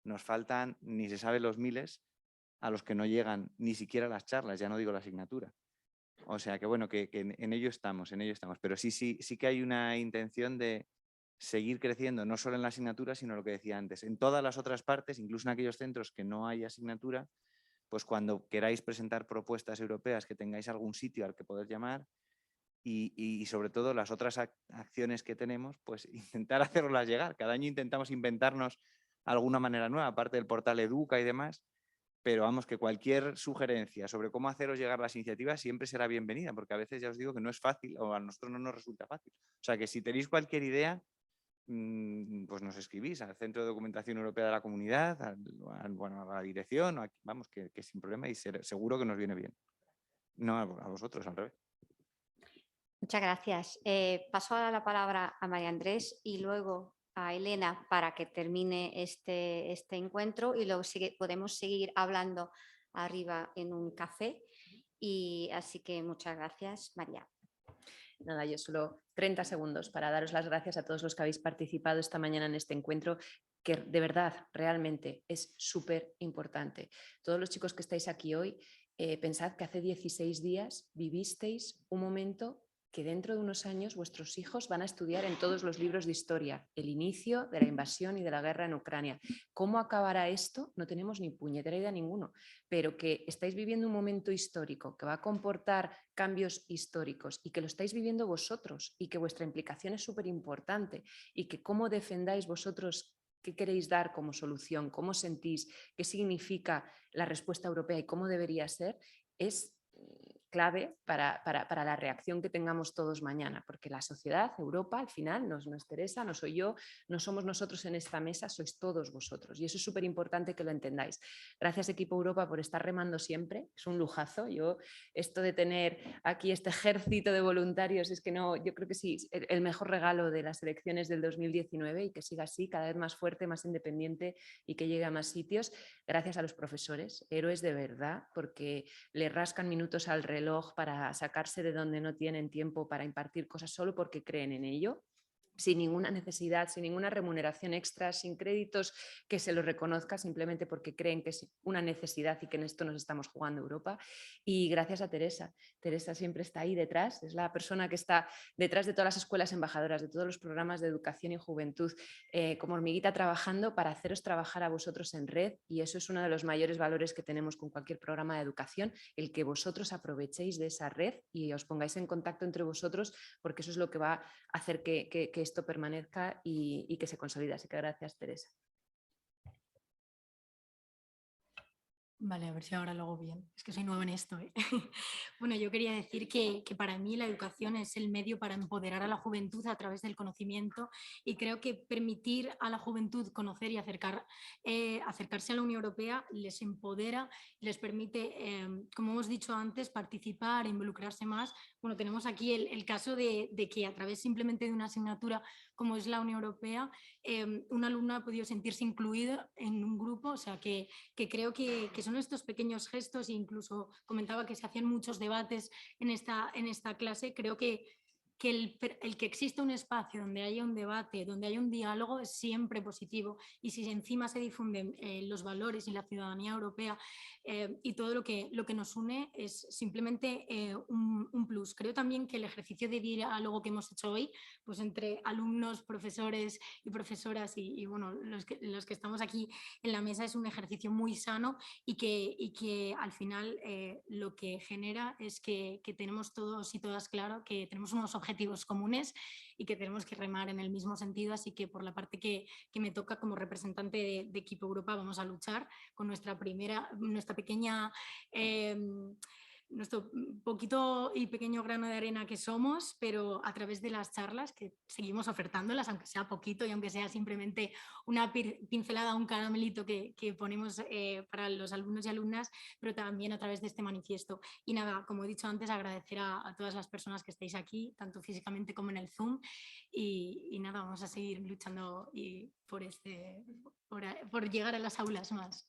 Speaker 7: nos faltan, ni se sabe los miles, a los que no llegan ni siquiera las charlas, ya no digo la asignatura. O sea que bueno, que en ello estamos, pero sí que hay una intención de seguir creciendo, no solo en la asignatura, sino lo que decía antes, en todas las otras partes, incluso en aquellos centros que no hay asignatura, pues cuando queráis presentar propuestas europeas, que tengáis algún sitio al que poder llamar y sobre todo las otras acciones que tenemos, pues intentar hacerlas llegar. Cada año intentamos inventarnos alguna manera nueva, aparte del portal Educa y demás, pero vamos, que cualquier sugerencia sobre cómo haceros llegar las iniciativas siempre será bienvenida, porque a veces ya os digo que no es fácil o a nosotros no nos resulta fácil. O sea que si tenéis cualquier idea, pues nos escribís al Centro de Documentación Europea de la Comunidad, bueno, a la dirección, vamos, que sin problema y seguro que nos viene bien. No a vosotros, al revés.
Speaker 2: Muchas gracias. Paso ahora la palabra a María Andrés y luego a Elena para que termine este encuentro y luego podemos seguir hablando arriba en un café. Y así que muchas gracias, María.
Speaker 3: Nada, yo solo 30 segundos para daros las gracias a todos los que habéis participado esta mañana en este encuentro, que de verdad, realmente es súper importante. Todos los chicos que estáis aquí hoy, pensad que hace 16 días vivisteis un momento que dentro de unos años vuestros hijos van a estudiar en todos los libros de historia, el inicio de la invasión y de la guerra en Ucrania. ¿Cómo acabará esto? No tenemos ni puñetera idea ninguno, pero que estáis viviendo un momento histórico que va a comportar cambios históricos y que lo estáis viviendo vosotros y que vuestra implicación es súper importante y que cómo defendáis vosotros qué queréis dar como solución, cómo sentís, qué significa la respuesta europea y cómo debería ser, es clave para la reacción que tengamos todos mañana, porque la sociedad, Europa, al final, no es Teresa, no soy yo, no somos nosotros en esta mesa, sois todos vosotros y eso es súper importante que lo entendáis. Gracias Equipo Europa por estar remando siempre, es un lujazo. Yo esto de tener aquí este ejército de voluntarios es que no, yo creo que sí, el mejor regalo de las elecciones del 2019 y que siga así, cada vez más fuerte, más independiente y que llegue a más sitios. Gracias a los profesores, héroes de verdad, porque le rascan minutos al reloj para sacarse de donde no tienen tiempo para impartir cosas solo porque creen en ello, sin ninguna necesidad, sin ninguna remuneración extra, sin créditos que se los reconozca, simplemente porque creen que es una necesidad y que en esto nos estamos jugando Europa. Y gracias a Teresa. Teresa siempre está ahí detrás, es la persona que está detrás de todas las escuelas embajadoras, de todos los programas de educación y juventud, como hormiguita trabajando para haceros trabajar a vosotros en red, y eso es uno de los mayores valores que tenemos con cualquier programa de educación, el que vosotros aprovechéis de esa red y os pongáis en contacto entre vosotros, porque eso es lo que va a hacer que esto permanezca y que se consolide. Así que gracias, Teresa.
Speaker 6: Vale, a ver si ahora lo hago bien. Es que soy nueva en esto, ¿eh? Bueno, yo quería decir que para mí la educación es el medio para empoderar a la juventud a través del conocimiento y creo que permitir a la juventud conocer y acercarse a la Unión Europea les empodera y les permite, como hemos dicho antes, participar, involucrarse más. Bueno, tenemos aquí el caso de que a través simplemente de una asignatura como es la Unión Europea, un alumno ha podido sentirse incluido en un grupo, o sea que creo que son estos pequeños gestos, e incluso comentaba que se hacían muchos debates en esta clase, creo que el que exista un espacio donde haya un debate, donde haya un diálogo es siempre positivo y si encima se difunden los valores y la ciudadanía europea y todo lo que nos une es simplemente un plus. Creo también que el ejercicio de diálogo que hemos hecho hoy, pues entre alumnos, profesores y profesoras y bueno, los que estamos aquí en la mesa es un ejercicio muy sano y que al final lo que genera es que tenemos todos y todas claro que tenemos unos objetivos comunes y que tenemos que remar en el mismo sentido, así que por la parte que me toca como representante de Equipo Europa vamos a luchar con nuestra pequeña nuestro poquito y pequeño grano de arena que somos, pero a través de las charlas que seguimos ofertándolas, aunque sea poquito y aunque sea simplemente una pincelada, un caramelito que ponemos para los alumnos y alumnas, pero también a través de este manifiesto. Y nada, como he dicho antes, agradecer a todas las personas que estáis aquí, tanto físicamente como en el Zoom, y nada, vamos a seguir luchando por llegar a las aulas más.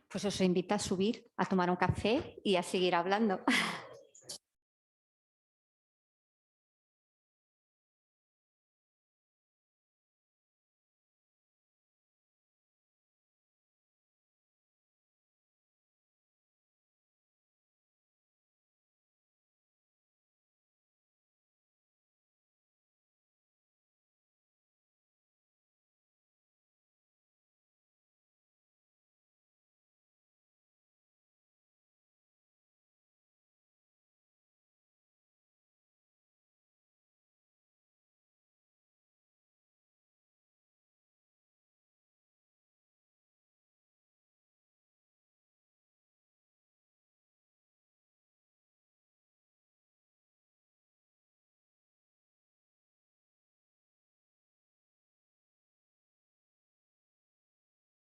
Speaker 2: Pues os invito a subir, a tomar un café y a seguir hablando.